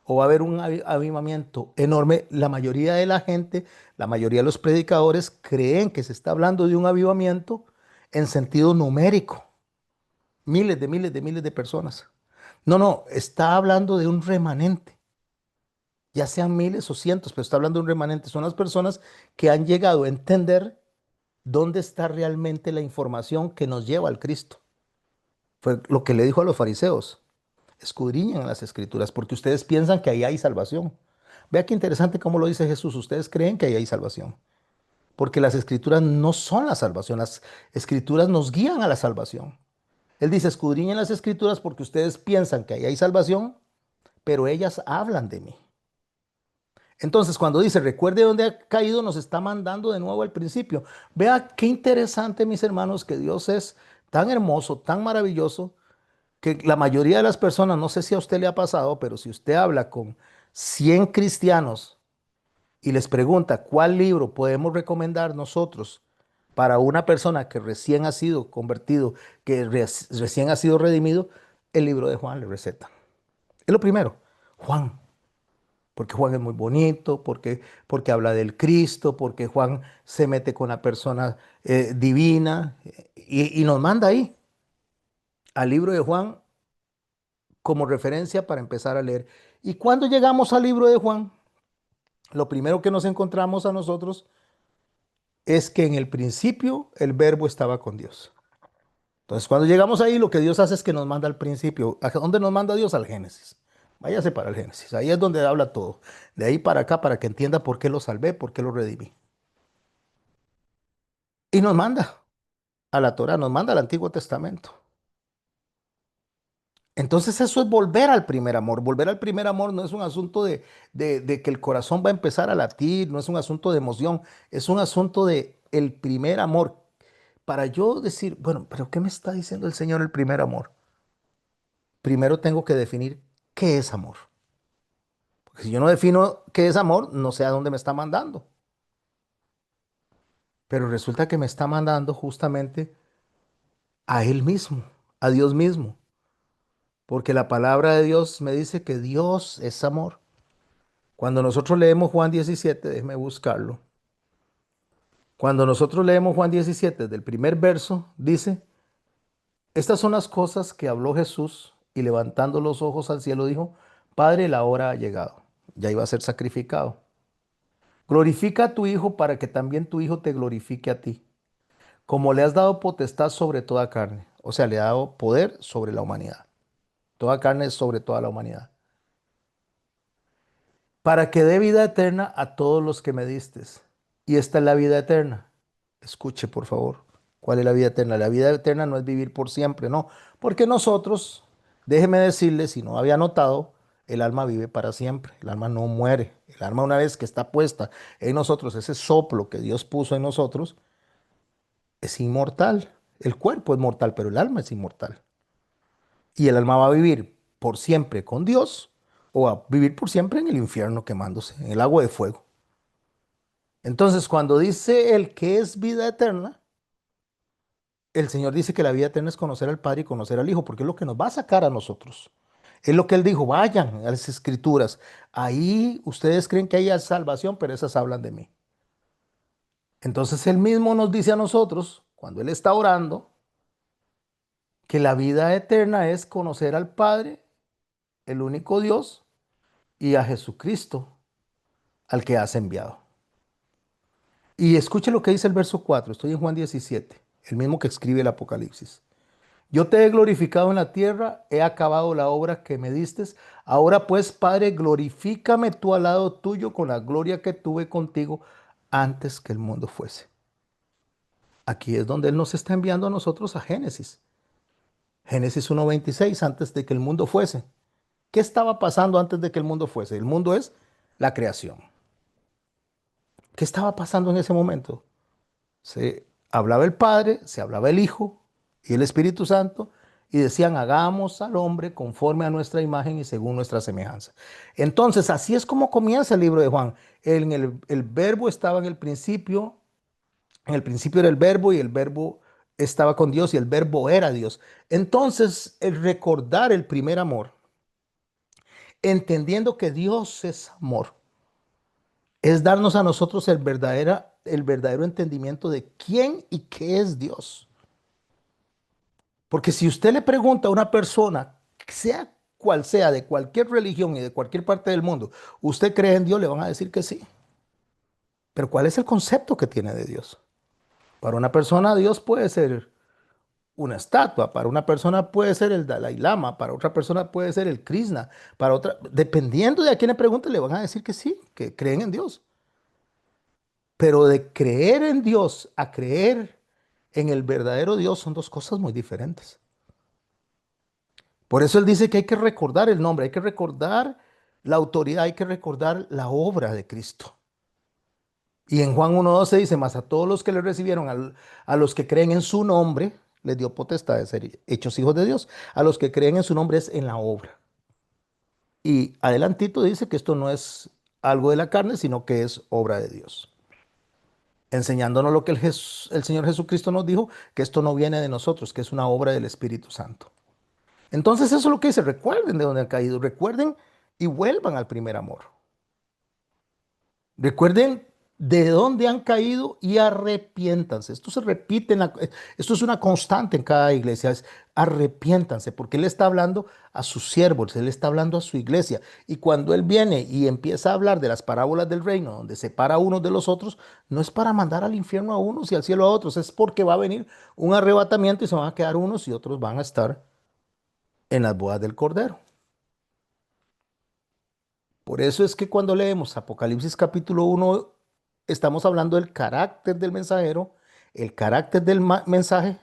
Speaker 1: o va a haber un avivamiento enorme, la mayoría de la gente, la mayoría de los predicadores creen que se está hablando de un avivamiento en sentido numérico, miles de miles de miles de personas. No, no, está hablando de un remanente, ya sean miles o cientos, pero está hablando de un remanente. Son las personas que han llegado a entender dónde está realmente la información que nos lleva al Cristo. Fue lo que le dijo a los fariseos. Escudriñen las escrituras porque ustedes piensan que ahí hay salvación. Vea qué interesante cómo lo dice Jesús. Ustedes creen que ahí hay salvación. Porque las escrituras no son la salvación. Las escrituras nos guían a la salvación. Él dice, escudriñen las escrituras porque ustedes piensan que ahí hay salvación, pero ellas hablan de mí. Entonces, cuando dice, recuerde dónde ha caído, nos está mandando de nuevo al principio. Vea qué interesante, mis hermanos, que Dios es tan hermoso, tan maravilloso, que la mayoría de las personas, no sé si a usted le ha pasado, pero si usted habla con 100 cristianos y les pregunta cuál libro podemos recomendar nosotros para una persona que recién ha sido convertido, que recién ha sido redimido, el libro de Juan le receta. Es lo primero, Juan, porque Juan es muy bonito, porque habla del Cristo, porque Juan se mete con la persona divina y nos manda ahí al libro de Juan como referencia para empezar a leer. Y cuando llegamos al libro de Juan, lo primero que nos encontramos a nosotros es que en el principio el verbo estaba con Dios. Entonces, cuando llegamos ahí, lo que Dios hace es que nos manda al principio. ¿A dónde nos manda Dios? Al Génesis. Váyase para el Génesis. Ahí es donde habla todo. De ahí para acá, para que entienda por qué lo salvé, por qué lo redimí. Y nos manda a la Torah, nos manda al Antiguo Testamento. Entonces eso es volver al primer amor. Volver al primer amor no es un asunto de que el corazón va a empezar a latir, no es un asunto de emoción, es un asunto de el primer amor. Para yo decir, bueno, pero ¿qué me está diciendo el Señor el primer amor? Primero tengo que definir qué es amor. Porque si yo no defino qué es amor, no sé a dónde me está mandando. Pero resulta que me está mandando justamente a Él mismo, a Dios mismo. Porque la palabra de Dios me dice que Dios es amor. Cuando nosotros leemos Juan 17, déjeme buscarlo. Cuando nosotros leemos Juan 17, del primer verso, dice, estas son las cosas que habló Jesús y levantando los ojos al cielo dijo, Padre, la hora ha llegado. Ya iba a ser sacrificado. Glorifica a tu Hijo para que también tu Hijo te glorifique a ti, como le has dado potestad sobre toda carne. O sea, le ha dado poder sobre la humanidad. Toda carne es sobre toda la humanidad. Para que dé vida eterna a todos los que me distes. Y esta es la vida eterna. Escuche, por favor. ¿Cuál es la vida eterna? La vida eterna no es vivir por siempre, no. Porque nosotros, déjeme decirle, si no había notado, el alma vive para siempre. El alma no muere. El alma una vez que está puesta en nosotros, ese soplo que Dios puso en nosotros, es inmortal. El cuerpo es mortal, pero el alma es inmortal. Y el alma va a vivir por siempre con Dios o va a vivir por siempre en el infierno quemándose, en el agua de fuego. Entonces, cuando dice el que es vida eterna, el Señor dice que la vida eterna es conocer al Padre y conocer al Hijo, porque es lo que nos va a sacar a nosotros. Es lo que Él dijo, vayan a las Escrituras. Ahí ustedes creen que hay salvación, pero esas hablan de mí. Entonces Él mismo nos dice a nosotros, cuando Él está orando, que la vida eterna es conocer al Padre, el único Dios, y a Jesucristo, al que has enviado. Y escuche lo que dice el verso 4. Estoy en Juan 17, el mismo que escribe el Apocalipsis. Yo te he glorificado en la tierra, he acabado la obra que me diste. Ahora pues, Padre, glorifícame tú al lado tuyo con la gloria que tuve contigo antes que el mundo fuese. Aquí es donde Él nos está enviando a nosotros a Génesis. Génesis 1:26, antes de que el mundo fuese. ¿Qué estaba pasando antes de que el mundo fuese? El mundo es la creación. ¿Qué estaba pasando en ese momento? Se hablaba el Padre, se hablaba el Hijo y el Espíritu Santo y decían, hagamos al hombre conforme a nuestra imagen y según nuestra semejanza. Entonces, así es como comienza el libro de Juan. El verbo estaba en el principio era el verbo y el verbo estaba con Dios y el verbo era Dios. Entonces, el recordar el primer amor, entendiendo que Dios es amor, es darnos a nosotros el verdadero entendimiento de quién y qué es Dios. Porque si usted le pregunta a una persona, sea cual sea, de cualquier religión y de cualquier parte del mundo, ¿usted cree en Dios? Le van a decir que sí. Pero ¿cuál es el concepto que tiene de Dios? Para una persona Dios puede ser una estatua, para una persona puede ser el Dalai Lama, para otra persona puede ser el Krishna, para otra, dependiendo de a quién le pregunte, le van a decir que sí, que creen en Dios. Pero de creer en Dios a creer en el verdadero Dios son dos cosas muy diferentes. Por eso él dice que hay que recordar el nombre, hay que recordar la autoridad, hay que recordar la obra de Cristo. Y en Juan 1:12 dice, más a todos los que le recibieron, a los que creen en su nombre, les dio potestad de ser hechos hijos de Dios. A los que creen en su nombre es en la obra. Y adelantito dice que esto no es algo de la carne, sino que es obra de Dios. Enseñándonos lo que el Señor Jesucristo nos dijo, que esto no viene de nosotros, que es una obra del Espíritu Santo. Entonces eso es lo que dice, recuerden de dónde han caído, recuerden y vuelvan al primer amor. Recuerden de dónde han caído y arrepiéntanse. Esto se repite, esto es una constante en cada iglesia, es arrepiéntanse, porque Él está hablando a sus siervos, Él está hablando a su iglesia. Y cuando Él viene y empieza a hablar de las parábolas del reino, donde separa a unos de los otros, no es para mandar al infierno a unos y al cielo a otros, es porque va a venir un arrebatamiento y se van a quedar unos y otros van a estar en las bodas del Cordero. Por eso es que cuando leemos Apocalipsis capítulo 1, estamos hablando del carácter del mensajero, el carácter del mensaje,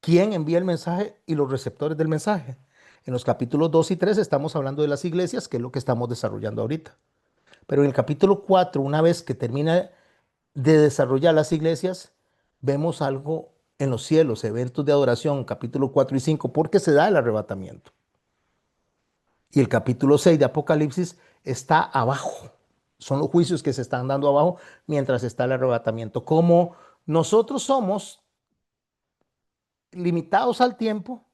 Speaker 1: quién envía el mensaje y los receptores del mensaje. En los capítulos 2 y 3 estamos hablando de las iglesias, que es lo que estamos desarrollando ahorita. Pero en el capítulo 4, una vez que termina de desarrollar las iglesias, vemos algo en los cielos, eventos de adoración, capítulo 4 y 5, porque se da el arrebatamiento. Y el capítulo 6 de Apocalipsis está abajo. Son los juicios que se están dando abajo mientras está el arrebatamiento. Como nosotros somos limitados al tiempo,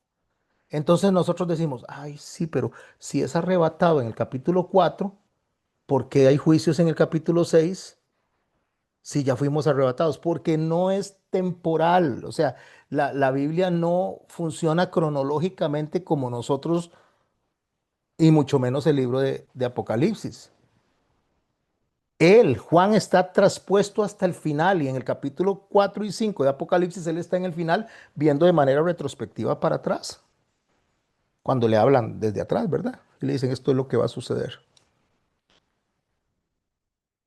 Speaker 1: entonces nosotros decimos, ay, sí, pero si es arrebatado en el capítulo 4, ¿por qué hay juicios en el capítulo 6 si ya fuimos arrebatados? Porque no es temporal. O sea, la Biblia no funciona cronológicamente como nosotros y mucho menos el libro de Apocalipsis. Él, Juan, está traspuesto hasta el final y en el capítulo 4 y 5 de Apocalipsis, él está en el final viendo de manera retrospectiva para atrás, cuando le hablan desde atrás, ¿verdad? Y le dicen, esto es lo que va a suceder.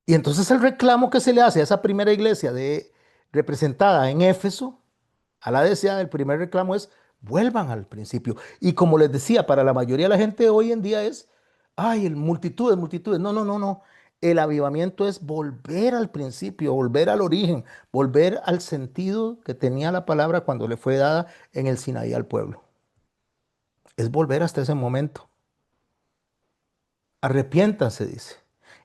Speaker 1: Y entonces el reclamo que se le hace a esa primera iglesia representada en Éfeso, a la deseada, el primer reclamo es, vuelvan al principio. Y como les decía, para la mayoría de la gente hoy en día es, ay, multitudes, multitudes. No, no, no, no. El avivamiento es volver al principio, volver al origen, volver al sentido que tenía la palabra cuando le fue dada en el Sinaí al pueblo. Es volver hasta ese momento. Arrepiéntanse, dice,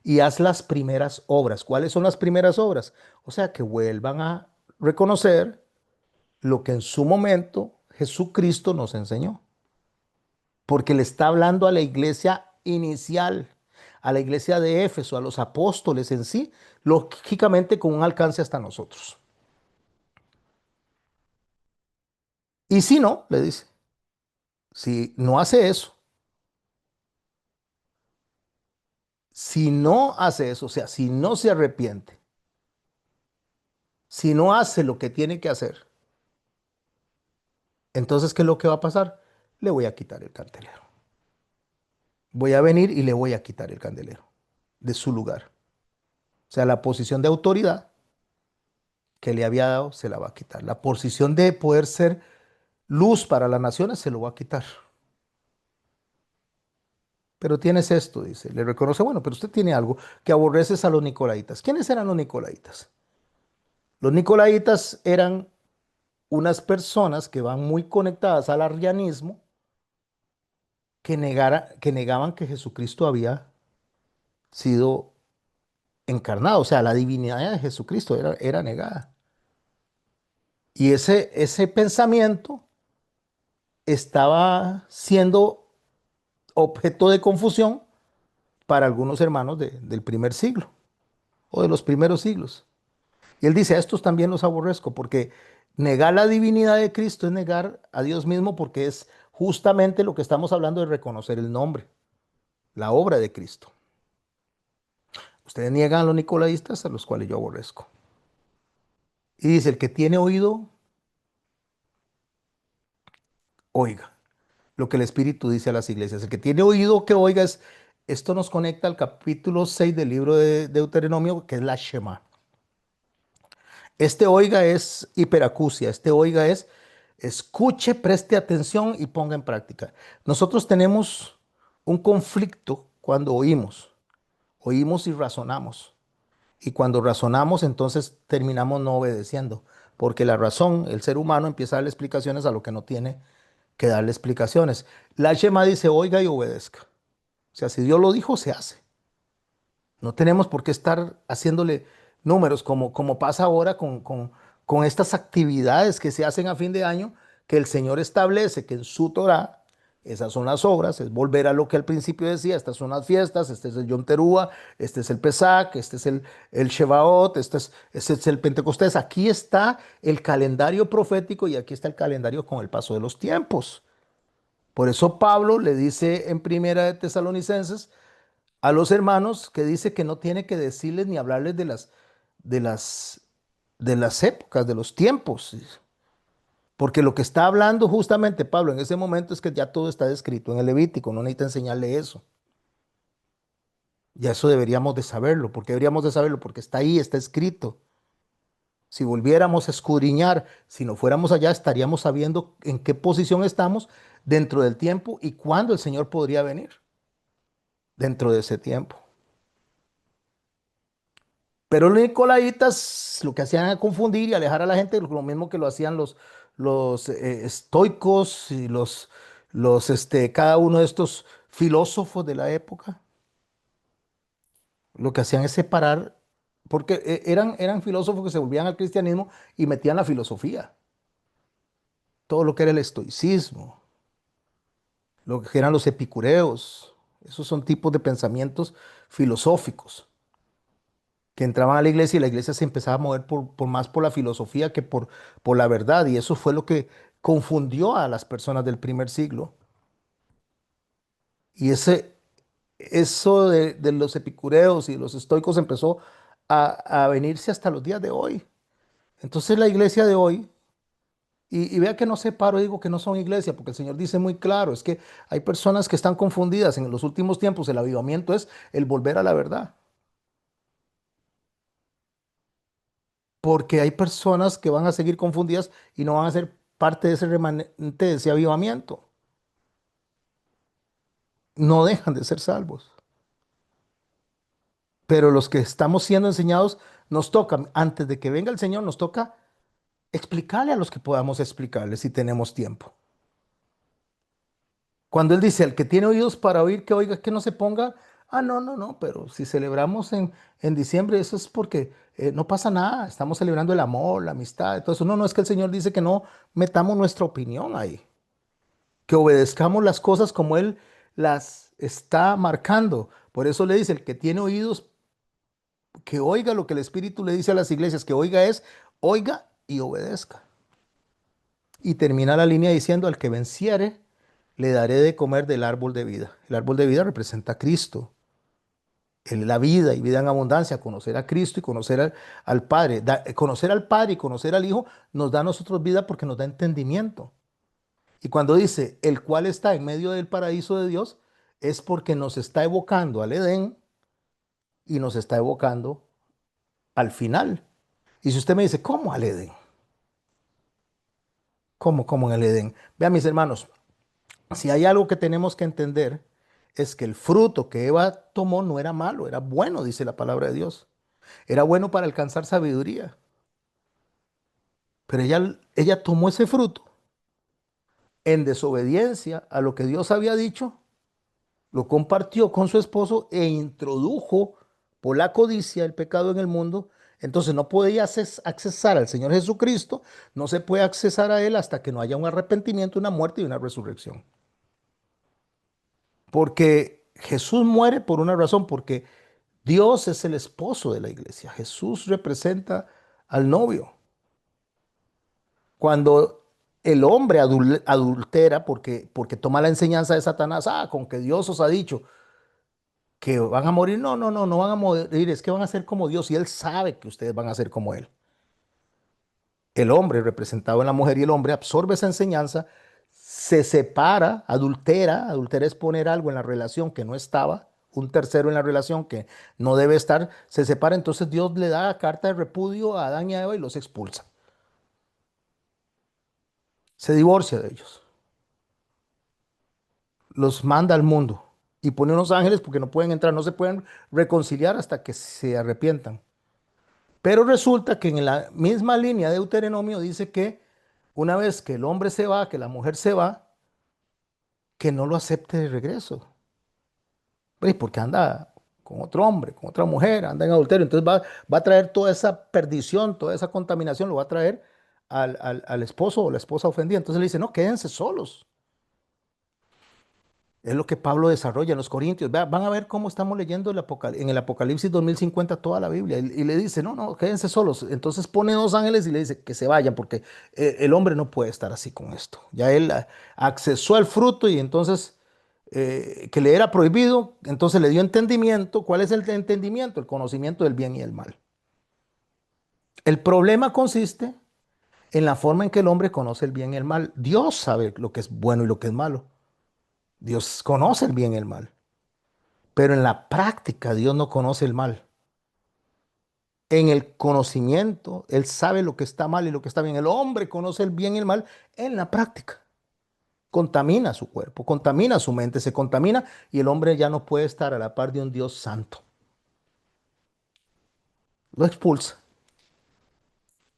Speaker 1: y haz las primeras obras. ¿Cuáles son las primeras obras? O sea, que vuelvan a reconocer lo que en su momento Jesucristo nos enseñó. Porque le está hablando a la iglesia inicial, a la iglesia de Éfeso, a los apóstoles en sí, lógicamente con un alcance hasta nosotros. Y si no, le dice, si no hace eso, si no hace eso, o sea, si no se arrepiente, si no hace lo que tiene que hacer, Entonces, ¿qué es lo que va a pasar? Le voy a quitar el candelero. Voy a venir y le voy a quitar el candelero de su lugar. O sea, la posición de autoridad que le había dado se la va a quitar. La posición de poder ser luz para las naciones se lo va a quitar. Pero tienes esto, dice. Le reconoce, bueno, pero usted tiene algo que aborreces a los nicolaitas. ¿Quiénes eran los nicolaitas? Los nicolaitas eran unas personas que van muy conectadas al arrianismo que negaban que Jesucristo había sido encarnado, o sea, la divinidad de Jesucristo era negada. Y ese pensamiento estaba siendo objeto de confusión para algunos hermanos del primer siglo o de los primeros siglos. Y él dice, a estos también los aborrezco, porque negar la divinidad de Cristo es negar a Dios mismo, porque es justamente lo que estamos hablando de reconocer el nombre, la obra de Cristo. Ustedes niegan a los nicolaístas, a los cuales yo aborrezco. Y dice, el que tiene oído, oiga lo que el Espíritu dice a las iglesias. El que tiene oído, que oiga. Esto nos conecta al capítulo 6 del libro de Deuteronomio, que es la Shema. Este oiga es hiperacusia, este oiga es escuche, preste atención y ponga en práctica. Nosotros tenemos un conflicto cuando oímos y razonamos. Y cuando razonamos, entonces terminamos no obedeciendo, porque la razón, el ser humano empieza a darle explicaciones a lo que no tiene que darle explicaciones. La Shema dice, oiga y obedezca. O sea, si Dios lo dijo, se hace. No tenemos por qué estar haciéndole números como pasa ahora con estas actividades que se hacen a fin de año, que el Señor establece que en su Torah, esas son las obras, es volver a lo que al principio decía, estas son las fiestas, este es el Yom Teruah, este es el Pesach, este es el Shevaot, este es el Pentecostés. Aquí está el calendario profético y aquí está el calendario con el paso de los tiempos. Por eso Pablo le dice en Primera de Tesalonicenses, a los hermanos que dice que no tiene que decirles ni hablarles de las, de las épocas, de los tiempos. Porque lo que está hablando justamente Pablo en ese momento es que ya todo está descrito en el Levítico, no necesita enseñarle eso. Ya eso deberíamos de saberlo. ¿Por qué deberíamos de saberlo? Porque está ahí, está escrito. Si volviéramos a escudriñar, si no fuéramos allá, estaríamos sabiendo en qué posición estamos dentro del tiempo y cuándo el Señor podría venir dentro de ese tiempo. Pero los nicolaitas lo que hacían era confundir y alejar a la gente, lo mismo que lo hacían los estoicos y cada uno de estos filósofos de la época. Lo que hacían es separar, porque eran filósofos que se volvían al cristianismo y metían la filosofía, todo lo que era el estoicismo, lo que eran los epicureos. Esos son tipos de pensamientos filosóficos que entraban a la iglesia y la iglesia se empezaba a mover más por la filosofía que por la verdad. Y eso fue lo que confundió a las personas del primer siglo. Y eso de los epicureos y los estoicos empezó a venirse hasta los días de hoy. Entonces la iglesia de hoy, y vea que no separo, digo que no son iglesia, porque el Señor dice muy claro, es que hay personas que están confundidas en los últimos tiempos. El avivamiento es el volver a la verdad. Porque hay personas que van a seguir confundidas y no van a ser parte de ese remanente, de ese avivamiento. No dejan de ser salvos. Pero los que estamos siendo enseñados, nos toca, antes de que venga el Señor, nos toca explicarle a los que podamos explicarle si tenemos tiempo. Cuando Él dice, el que tiene oídos para oír, que oiga, que no se ponga, no, no, no, pero si celebramos en diciembre, eso es porque no pasa nada, estamos celebrando el amor, la amistad, todo eso. No, no, es que el Señor dice que no metamos nuestra opinión ahí, que obedezcamos las cosas como Él las está marcando. Por eso le dice, el que tiene oídos, que oiga lo que el Espíritu le dice a las iglesias, que oiga es, oiga y obedezca. Y termina la línea diciendo, al que venciere, le daré de comer del árbol de vida. El árbol de vida representa a Cristo. La vida y vida en abundancia, conocer a Cristo y conocer al Padre. Conocer al Padre y conocer al Hijo nos da a nosotros vida porque nos da entendimiento. Y cuando dice el cual está en medio del paraíso de Dios, es porque nos está evocando al Edén y nos está evocando al final. Y si usted me dice, ¿cómo al Edén? ¿Cómo en el Edén? Vean, mis hermanos, si hay algo que tenemos que entender, es que el fruto que Eva tomó no era malo, era bueno, dice la palabra de Dios. Era bueno para alcanzar sabiduría. Pero ella tomó ese fruto en desobediencia a lo que Dios había dicho, lo compartió con su esposo e introdujo por la codicia el pecado en el mundo. Entonces no podía accesar al Señor Jesucristo, no se puede accesar a Él hasta que no haya un arrepentimiento, una muerte y una resurrección. Porque Jesús muere por una razón, porque Dios es el esposo de la iglesia. Jesús representa al novio. Cuando el hombre adultera porque toma la enseñanza de Satanás, con que Dios os ha dicho que van a morir. No, no, no, no van a morir, es que van a ser como Dios y Él sabe que ustedes van a ser como Él. El hombre representado en la mujer y el hombre absorbe esa enseñanza, se separa, adultera es poner algo en la relación que no estaba, un tercero en la relación que no debe estar, se separa, entonces Dios le da carta de repudio a Adán y a Eva y los expulsa. Se divorcia de ellos, los manda al mundo y pone unos ángeles porque no pueden entrar, no se pueden reconciliar hasta que se arrepientan. Pero resulta que en la misma línea de Deuteronomio dice que una vez que el hombre se va, que la mujer se va, que no lo acepte de regreso. Pues porque anda con otro hombre, con otra mujer, anda en adulterio. Entonces va a traer toda esa perdición, toda esa contaminación, lo va a traer al esposo o la esposa ofendida. Entonces le dice, no, quédense solos. Es lo que Pablo desarrolla en los Corintios. Van a ver cómo estamos leyendo en el Apocalipsis 2050 toda la Biblia. Y le dice, no, no, quédense solos. Entonces pone dos ángeles y le dice que se vayan porque el hombre no puede estar así con esto. Ya él accesó al fruto y entonces que le era prohibido, entonces le dio entendimiento. ¿Cuál es el entendimiento? El conocimiento del bien y el mal. El problema consiste en la forma en que el hombre conoce el bien y el mal. Dios sabe lo que es bueno y lo que es malo. Dios conoce el bien y el mal. Pero en la práctica Dios no conoce el mal. En el conocimiento, Él sabe lo que está mal y lo que está bien. El hombre conoce el bien y el mal en la práctica. Contamina su cuerpo, contamina su mente, se contamina y el hombre ya no puede estar a la par de un Dios santo. Lo expulsa.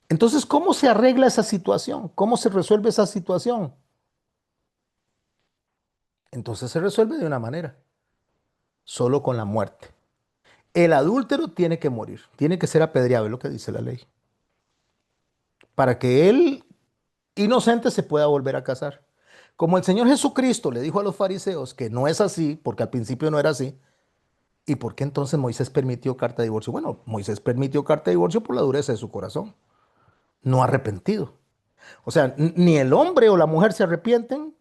Speaker 1: Entonces, ¿cómo se arregla esa situación? ¿Cómo se resuelve esa situación? Entonces se resuelve de una manera, solo con la muerte. El adúltero tiene que morir, tiene que ser apedreado, es lo que dice la ley, para que él inocente se pueda volver a casar. Como el Señor Jesucristo le dijo a los fariseos que no es así, porque al principio no era así, ¿y por qué entonces Moisés permitió carta de divorcio? Bueno, Moisés permitió carta de divorcio por la dureza de su corazón, no arrepentido. O sea, ni el hombre o la mujer se arrepienten,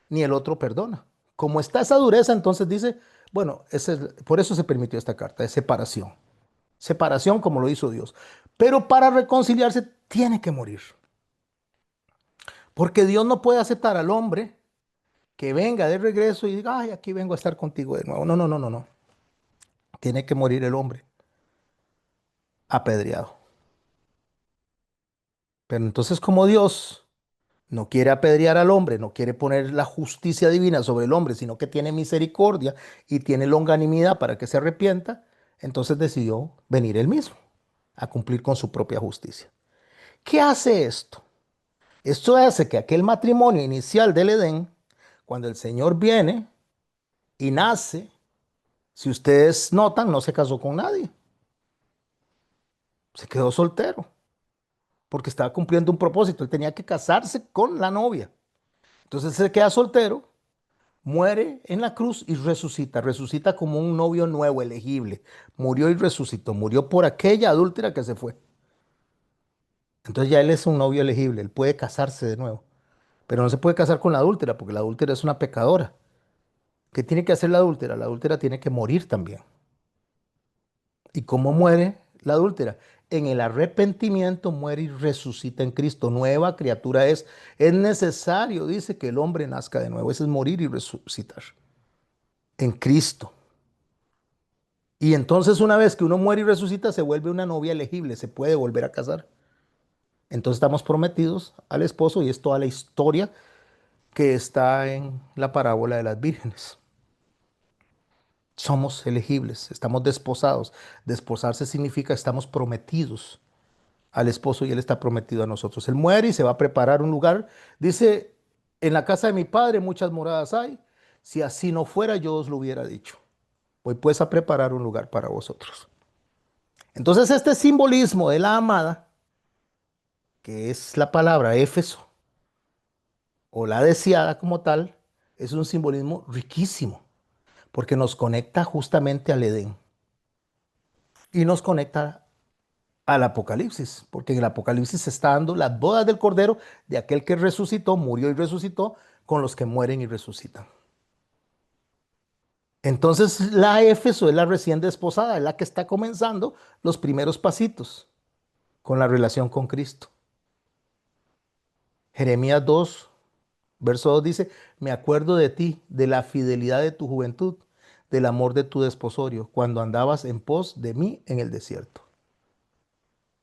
Speaker 1: ni el otro perdona. Como está esa dureza, entonces dice, bueno, por eso se permitió esta carta de separación. Separación como lo hizo Dios. Pero para reconciliarse tiene que morir. Porque Dios no puede aceptar al hombre que venga de regreso y diga, ay, aquí vengo a estar contigo de nuevo. No, no, no, no, no. Tiene que morir el hombre apedreado. Pero entonces como Dios no quiere apedrear al hombre, no quiere poner la justicia divina sobre el hombre, sino que tiene misericordia y tiene longanimidad para que se arrepienta, entonces decidió venir él mismo a cumplir con su propia justicia. ¿Qué hace esto? Esto hace que aquel matrimonio inicial del Edén, cuando el Señor viene y nace, si ustedes notan, no se casó con nadie, se quedó soltero, porque estaba cumpliendo un propósito, él tenía que casarse con la novia. Entonces se queda soltero, muere en la cruz y resucita, resucita como un novio nuevo, elegible. Murió y resucitó, murió por aquella adúltera que se fue. Entonces ya él es un novio elegible, él puede casarse de nuevo, pero no se puede casar con la adúltera porque la adúltera es una pecadora. ¿Qué tiene que hacer la adúltera? La adúltera tiene que morir también. ¿Y cómo muere la adúltera? en el arrepentimiento muere y resucita en Cristo. Nueva criatura es. Es necesario, dice, que el hombre nazca de nuevo. Ese es morir y resucitar en Cristo. Y entonces una vez que uno muere y resucita, se vuelve una novia elegible, se puede volver a casar. Entonces estamos prometidos al esposo y es toda la historia que está en la parábola de las vírgenes. Somos elegibles, estamos desposados. Desposarse significa estamos prometidos al esposo y él está prometido a nosotros. Él muere y se va a preparar un lugar. Dice, en la casa de mi padre muchas moradas hay. Si así no fuera, yo os lo hubiera dicho. Voy pues a preparar un lugar para vosotros. Entonces este simbolismo de la amada, que es la palabra Éfeso, o la deseada como tal, es un simbolismo riquísimo, porque nos conecta justamente al Edén y nos conecta al Apocalipsis, porque en el Apocalipsis se está dando las bodas del Cordero de aquel que resucitó, murió y resucitó, con los que mueren y resucitan. Entonces la Éfeso es la recién desposada, es la que está comenzando los primeros pasitos con la relación con Cristo. Jeremías 2, verso 2 dice, me acuerdo de ti, de la fidelidad de tu juventud, del amor de tu desposorio, cuando andabas en pos de mí en el desierto.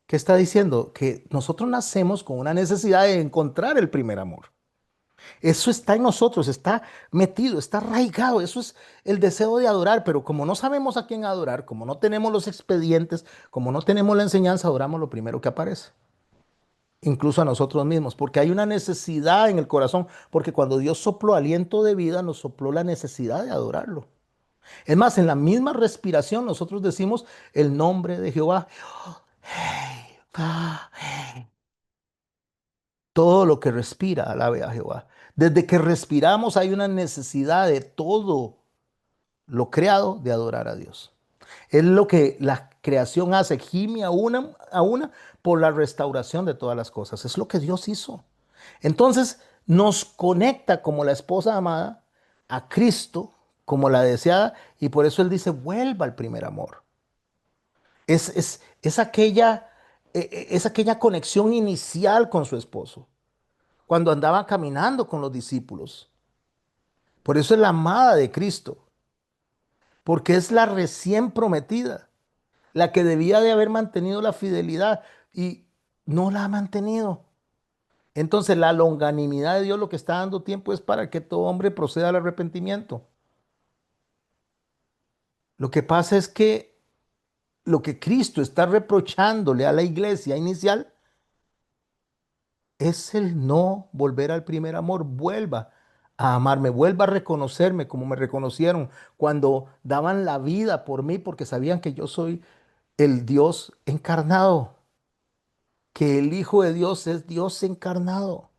Speaker 1: ¿Qué está diciendo? Que nosotros nacemos con una necesidad de encontrar el primer amor. Eso está en nosotros, está metido, está arraigado. Eso es el deseo de adorar, pero como no sabemos a quién adorar, como no tenemos los expedientes, como no tenemos la enseñanza, adoramos lo primero que aparece, incluso a nosotros mismos, porque hay una necesidad en el corazón, porque cuando Dios sopló aliento de vida, nos sopló la necesidad de adorarlo. Es más, en la misma respiración nosotros decimos el nombre de Jehová. Todo lo que respira, alabe a Jehová. Desde que respiramos hay una necesidad de todo lo creado de adorar a Dios. Es lo que la creación hace, gime a una por la restauración de todas las cosas. Es lo que Dios hizo. Entonces nos conecta como la esposa amada a Cristo, como la deseada, y por eso Él dice, vuelva al primer amor. Es aquella conexión inicial con su esposo, cuando andaba caminando con los discípulos. Por eso es la amada de Cristo, porque es la recién prometida, la que debía de haber mantenido la fidelidad y no la ha mantenido. Entonces la longanimidad de Dios lo que está dando tiempo es para que todo hombre proceda al arrepentimiento. Lo que pasa es que lo que Cristo está reprochándole a la iglesia inicial es el no volver al primer amor. Vuelva a amarme, vuelva a reconocerme como me reconocieron cuando daban la vida por mí porque sabían que yo soy el Dios encarnado, que el Hijo de Dios es Dios encarnado,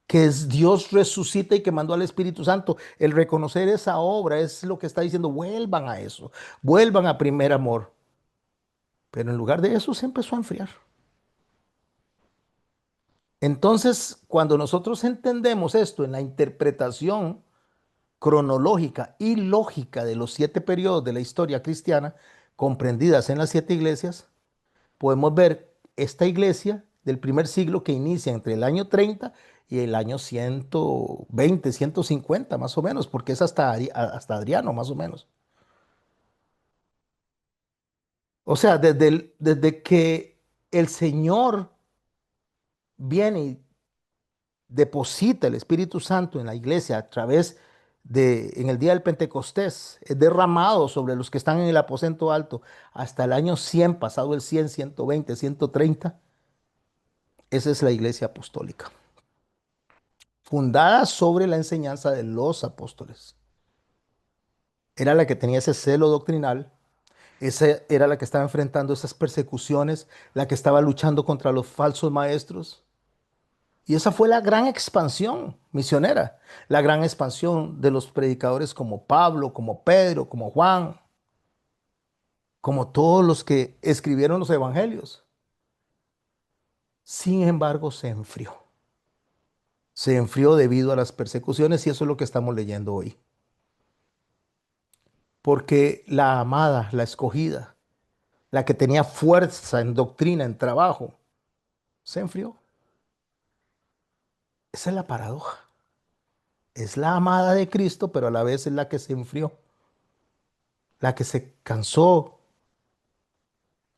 Speaker 1: que es Dios resucita y que mandó al Espíritu Santo. El reconocer esa obra es lo que está diciendo, vuelvan a eso, vuelvan a primer amor. Pero en lugar de eso se empezó a enfriar. Entonces, cuando nosotros entendemos esto en la interpretación cronológica y lógica de los 7 periodos de la historia cristiana, comprendidas en las 7 iglesias, podemos ver esta iglesia del primer siglo que inicia entre el año 30 y el año 120, 150 más o menos, porque es hasta Adriano más o menos. O sea, desde que el Señor viene y deposita el Espíritu Santo en la iglesia a través en el día del Pentecostés, es derramado sobre los que están en el aposento alto hasta el año 100, pasado el 100, 120, 130. Esa es la iglesia apostólica, fundada sobre la enseñanza de los apóstoles. Era la que tenía ese celo doctrinal, esa era la que estaba enfrentando esas persecuciones, la que estaba luchando contra los falsos maestros. Y esa fue la gran expansión misionera, la gran expansión de los predicadores como Pablo, como Pedro, como Juan, como todos los que escribieron los evangelios. Sin embargo, se enfrió. Se enfrió debido a las persecuciones y eso es lo que estamos leyendo hoy. Porque la amada, la escogida, la que tenía fuerza en doctrina, en trabajo, se enfrió. Esa es la paradoja. Es la amada de Cristo, pero a la vez es la que se enfrió, la que se cansó,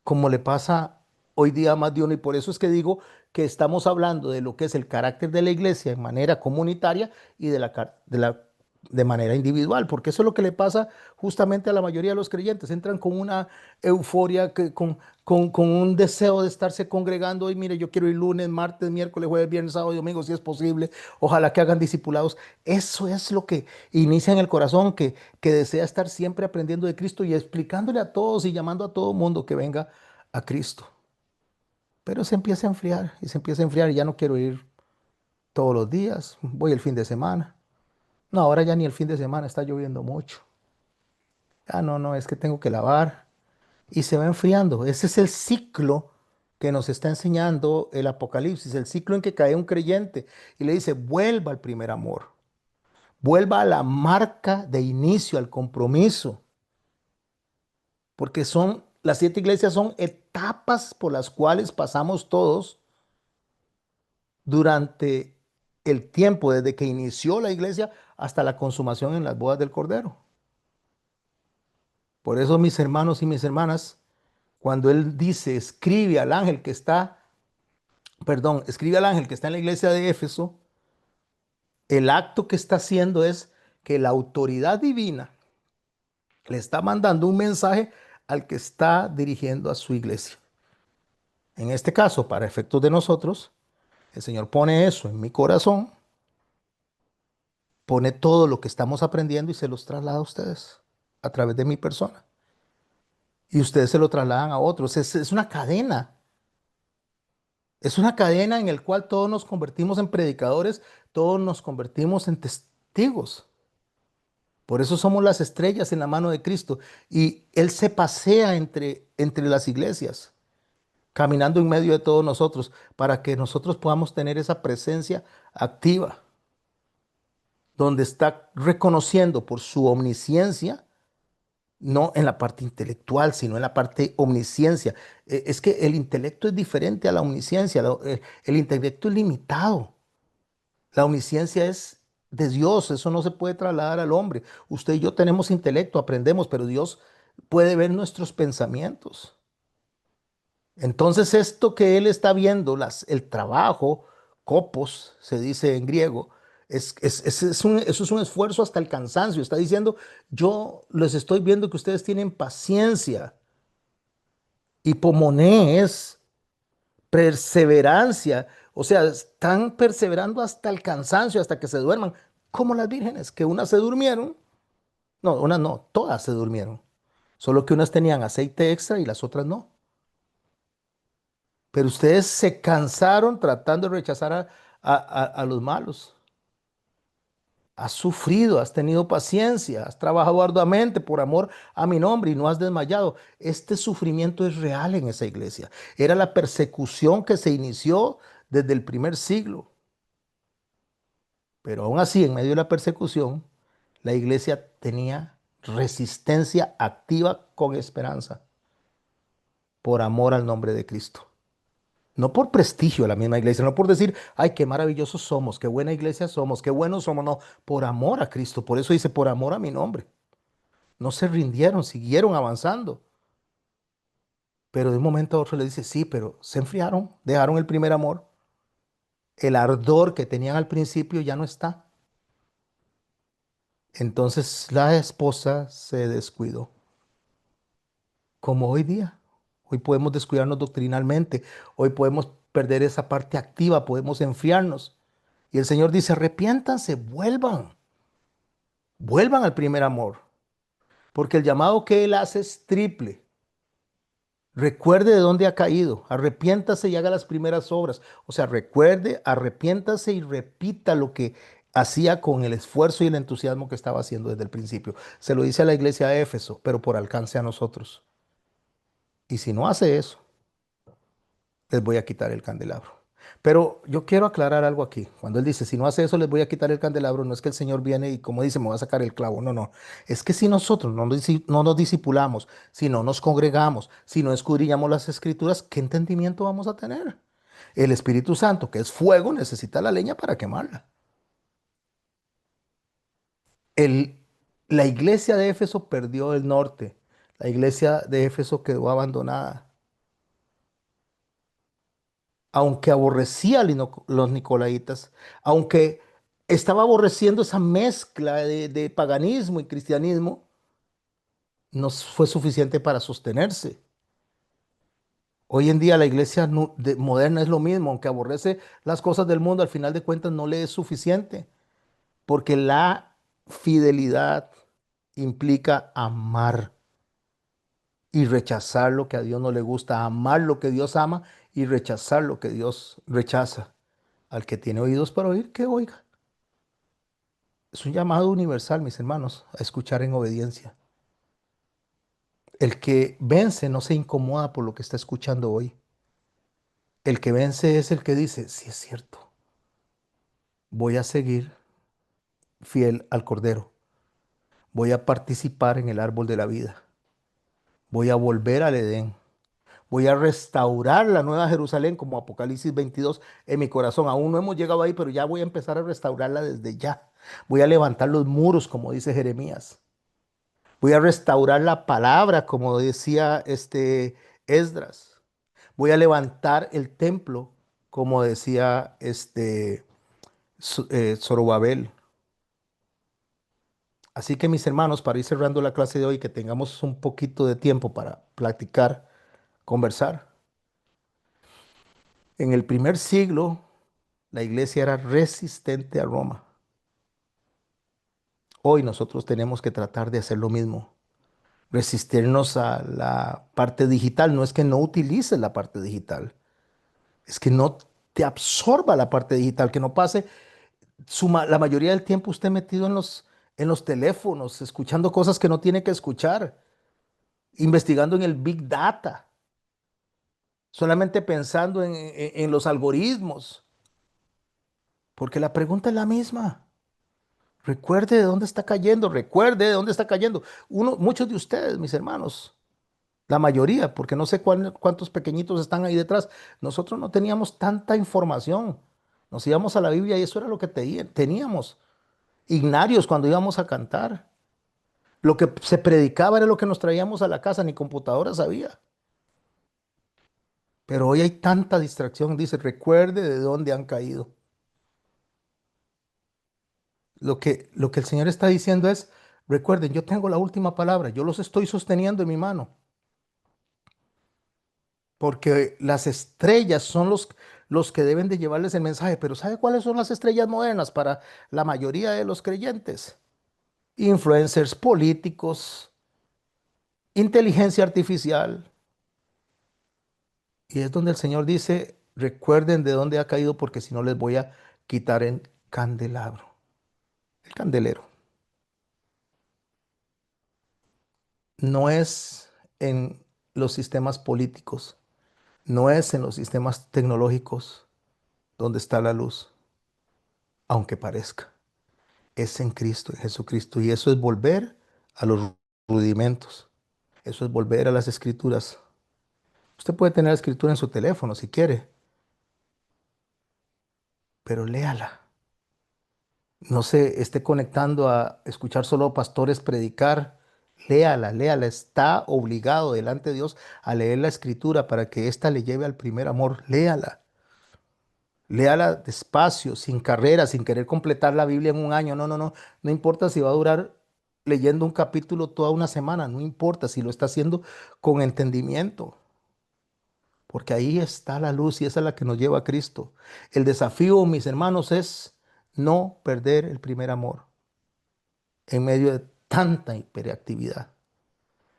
Speaker 1: como le pasa hoy día a más de uno. Y por eso es que digo que estamos hablando de lo que es el carácter de la iglesia en manera comunitaria y de manera individual, porque eso es lo que le pasa justamente a la mayoría de los creyentes. Entran con una euforia, con un deseo de estarse congregando. Y mire, yo quiero ir lunes, martes, miércoles, jueves, viernes, sábado y domingo, si es posible. Ojalá que hagan discipulados. Eso es lo que inicia en el corazón, que desea estar siempre aprendiendo de Cristo y explicándole a todos y llamando a todo mundo que venga a Cristo. Pero se empieza a enfriar y se empieza a enfriar y ya no quiero ir todos los días, voy el fin de semana. No, ahora ya ni el fin de semana, está lloviendo mucho. Ah, no, no, es que tengo que lavar y se va enfriando. Ese es el ciclo que nos está enseñando el Apocalipsis, el ciclo en que cae un creyente y le dice, vuelva al primer amor, vuelva a la marca de inicio, al compromiso, porque las 7 iglesias son etapas por las cuales pasamos todos durante el tiempo desde que inició la iglesia hasta la consumación en las bodas del Cordero. Por eso, mis hermanos y mis hermanas, cuando él dice, escribe al ángel que está en la iglesia de Éfeso, el acto que está haciendo es que la autoridad divina le está mandando un mensaje al que está dirigiendo a su iglesia. En este caso, para efectos de nosotros, el Señor pone eso en mi corazón, pone todo lo que estamos aprendiendo y se los traslada a ustedes a través de mi persona. Y ustedes se lo trasladan a otros. Es una cadena. Es una cadena en la cual todos nos convertimos en predicadores, todos nos convertimos en testigos. Por eso somos las estrellas en la mano de Cristo. Y Él se pasea entre las iglesias, caminando en medio de todos nosotros, para que nosotros podamos tener esa presencia activa, donde está reconociendo por su omnisciencia, no en la parte intelectual, sino en la parte omnisciencia. Es que el intelecto es diferente a la omnisciencia. El intelecto es limitado. La omnisciencia es de Dios. Eso no se puede trasladar al hombre. Usted y yo tenemos intelecto, aprendemos, pero Dios puede ver nuestros pensamientos. Entonces, esto que Él está viendo, el trabajo, copos, se dice en griego, eso es un esfuerzo hasta el cansancio. Está diciendo, yo les estoy viendo que ustedes tienen paciencia, hipomonés, perseverancia. O sea, están perseverando hasta el cansancio, hasta que se duerman, como las vírgenes, que unas se durmieron, no, unas no, todas se durmieron, solo que unas tenían aceite extra y las otras no. Pero ustedes se cansaron tratando de rechazar a los malos. Has sufrido, has tenido paciencia, has trabajado arduamente por amor a mi nombre y no has desmayado. Este sufrimiento es real en esa iglesia. Era la persecución que se inició desde el primer siglo. Pero aún así, en medio de la persecución, la iglesia tenía resistencia activa con esperanza por amor al nombre de Cristo. No por prestigio a la misma iglesia, no por decir, ay, qué maravillosos somos, qué buena iglesia somos, qué buenos somos, no, por amor a Cristo. Por eso dice, por amor a mi nombre. No se rindieron, siguieron avanzando. Pero de un momento a otro le dice, sí, pero se enfriaron, dejaron el primer amor. El ardor que tenían al principio ya no está. Entonces la esposa se descuidó, como hoy día. Hoy podemos descuidarnos doctrinalmente, hoy podemos perder esa parte activa, podemos enfriarnos. Y el Señor dice, arrepiéntanse, vuelvan al primer amor, porque el llamado que Él hace es triple. Recuerde de dónde ha caído, arrepiéntase y haga las primeras obras. O sea, recuerde, arrepiéntase y repita lo que hacía con el esfuerzo y el entusiasmo que estaba haciendo desde el principio. Se lo dice a la iglesia de Éfeso, pero por alcance a nosotros. Y si no hace eso, les voy a quitar el candelabro. Pero yo quiero aclarar algo aquí. Cuando él dice, si no hace eso, les voy a quitar el candelabro, no es que el Señor viene y como dice, me va a sacar el clavo. No, no. Es que si nosotros no nos discipulamos, si no nos congregamos, si no escudriñamos las escrituras, ¿qué entendimiento vamos a tener? El Espíritu Santo, que es fuego, necesita la leña para quemarla. El, la iglesia de Éfeso perdió el norte. La iglesia de Éfeso quedó abandonada. Aunque aborrecía a los nicolaitas, aunque estaba aborreciendo esa mezcla de paganismo y cristianismo, no fue suficiente para sostenerse. Hoy en día la iglesia moderna es lo mismo, aunque aborrece las cosas del mundo, al final de cuentas no le es suficiente, porque la fidelidad implica amar y rechazar lo que a Dios no le gusta, amar lo que Dios ama y rechazar lo que Dios rechaza. Al que tiene oídos para oír, que oiga. Es un llamado universal, mis hermanos, a escuchar en obediencia. El que vence no se incomoda por lo que está escuchando hoy. El que vence es el que dice, sí es cierto, voy a seguir fiel al Cordero, voy a participar en el árbol de la vida, voy a volver al Edén, voy a restaurar la nueva Jerusalén como Apocalipsis 22 en mi corazón. Aún no hemos llegado ahí, pero ya voy a empezar a restaurarla desde ya. Voy a levantar los muros, como dice Jeremías. Voy a restaurar la palabra, como decía Esdras. Voy a levantar el templo, como decía Zorobabel. Así que mis hermanos, para ir cerrando la clase de hoy, que tengamos un poquito de tiempo para platicar, conversar. En el primer siglo, la iglesia era resistente a Roma. Hoy nosotros tenemos que tratar de hacer lo mismo. Resistirnos a la parte digital. No es que no utilices la parte digital, es que no te absorba la parte digital, que no pase la mayoría del tiempo usted metido en los teléfonos, escuchando cosas que no tiene que escuchar, investigando en el Big Data, solamente pensando en los algoritmos, porque la pregunta es la misma. Recuerde de dónde está cayendo, recuerde de dónde está cayendo. Muchos de ustedes, mis hermanos, la mayoría, porque no sé cuántos pequeñitos están ahí detrás, nosotros no teníamos tanta información. Nos íbamos a la Biblia y eso era lo que teníamos. Ignarios cuando íbamos a cantar. Lo que se predicaba era lo que nos traíamos a la casa, ni computadoras había. Pero hoy hay tanta distracción, dice, recuerde de dónde han caído. Lo que el Señor está diciendo es, recuerden, yo tengo la última palabra, yo los estoy sosteniendo en mi mano, porque las estrellas son los que deben de llevarles el mensaje, pero ¿sabe cuáles son las estrellas modernas para la mayoría de los creyentes? Influencers políticos, inteligencia artificial. Y es donde el Señor dice, recuerden de dónde ha caído porque si no les voy a quitar el candelabro, el candelero. No es en los sistemas políticos, no es en los sistemas tecnológicos donde está la luz, aunque parezca. Es en Cristo, en Jesucristo. Y eso es volver a los rudimentos. Eso es volver a las escrituras. Usted puede tener la escritura en su teléfono si quiere, pero léala. No se esté conectando a escuchar solo pastores predicar. Léala, léala. Está obligado delante de Dios a leer la escritura para que ésta le lleve al primer amor. Léala. Léala despacio, sin carrera, sin querer completar la Biblia en un año. No, no, no. No importa si va a durar leyendo un capítulo toda una semana. No importa si lo está haciendo con entendimiento. Porque ahí está la luz y esa es la que nos lleva a Cristo. El desafío, mis hermanos, es no perder el primer amor en medio de tanta hiperactividad,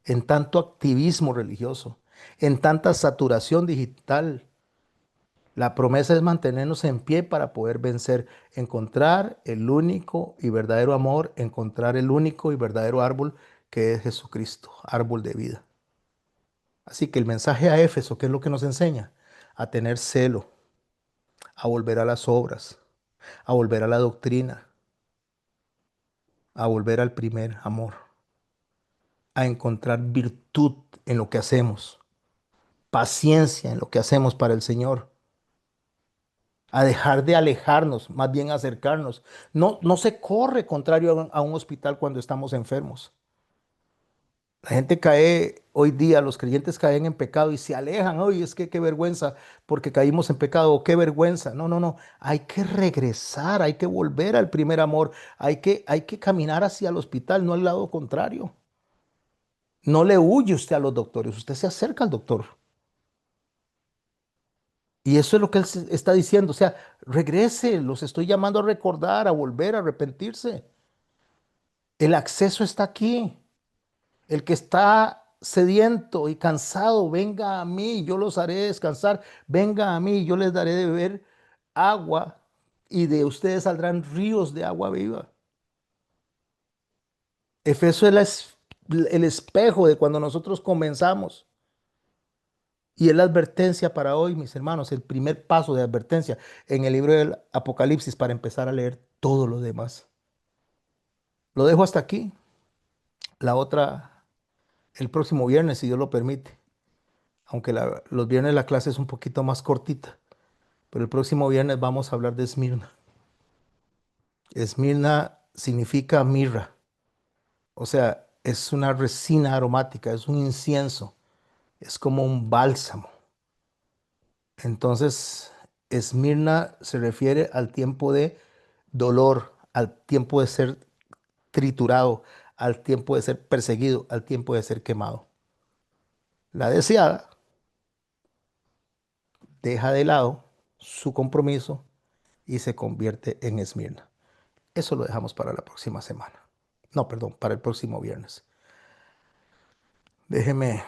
Speaker 1: en tanto activismo religioso, en tanta saturación digital. La promesa es mantenernos en pie para poder vencer, encontrar el único y verdadero amor, encontrar el único y verdadero árbol que es Jesucristo, árbol de vida. Así que el mensaje a Éfeso, ¿qué es lo que nos enseña? A tener celo, a volver a las obras, a volver a la doctrina, a volver al primer amor, a encontrar virtud en lo que hacemos, paciencia en lo que hacemos para el Señor, a dejar de alejarnos, más bien acercarnos. No, no se corre contrario a un hospital cuando estamos enfermos. La gente cae, hoy día los creyentes caen en pecado y se alejan. Oye, es que qué vergüenza porque caímos en pecado, o qué vergüenza. No, no, no. Hay que regresar, hay que volver al primer amor, hay que caminar hacia el hospital, no al lado contrario. No le huye usted a los doctores, usted se acerca al doctor. Y eso es lo que él está diciendo. O sea, regrese, los estoy llamando a recordar, a volver, a arrepentirse. El acceso está aquí. El que está sediento y cansado, venga a mí, yo los haré descansar. Venga a mí, yo les daré de beber agua y de ustedes saldrán ríos de agua viva. Efeso es el espejo de cuando nosotros comenzamos. Y es la advertencia para hoy, mis hermanos, el primer paso de advertencia en el libro del Apocalipsis para empezar a leer todo lo demás. Lo dejo hasta aquí. La otra, el próximo viernes, si Dios lo permite. Aunque los viernes la clase es un poquito más cortita. Pero el próximo viernes vamos a hablar de Esmirna. Esmirna significa mirra. O sea, es una resina aromática, es un incienso, es como un bálsamo. Entonces, Esmirna se refiere al tiempo de dolor, al tiempo de ser triturado, al tiempo de ser perseguido, al tiempo de ser quemado. La deseada deja de lado su compromiso y se convierte en Esmirna. Eso lo dejamos para la próxima semana. No, perdón, para el próximo viernes. Déjeme,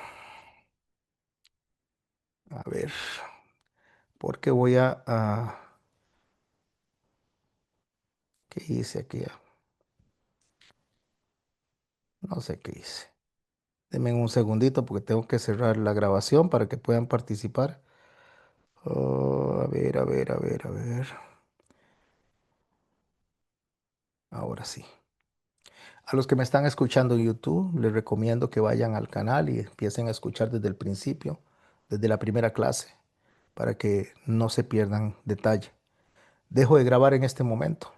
Speaker 1: a ver, porque voy ¿qué hice aquí? No sé qué hice. Denme un segundito porque tengo que cerrar la grabación para que puedan participar. Oh, a ver, a ver, a ver, a ver. Ahora sí. A los que me están escuchando en YouTube, les recomiendo que vayan al canal y empiecen a escuchar desde el principio, desde la primera clase, para que no se pierdan detalle. Dejo de grabar en este momento.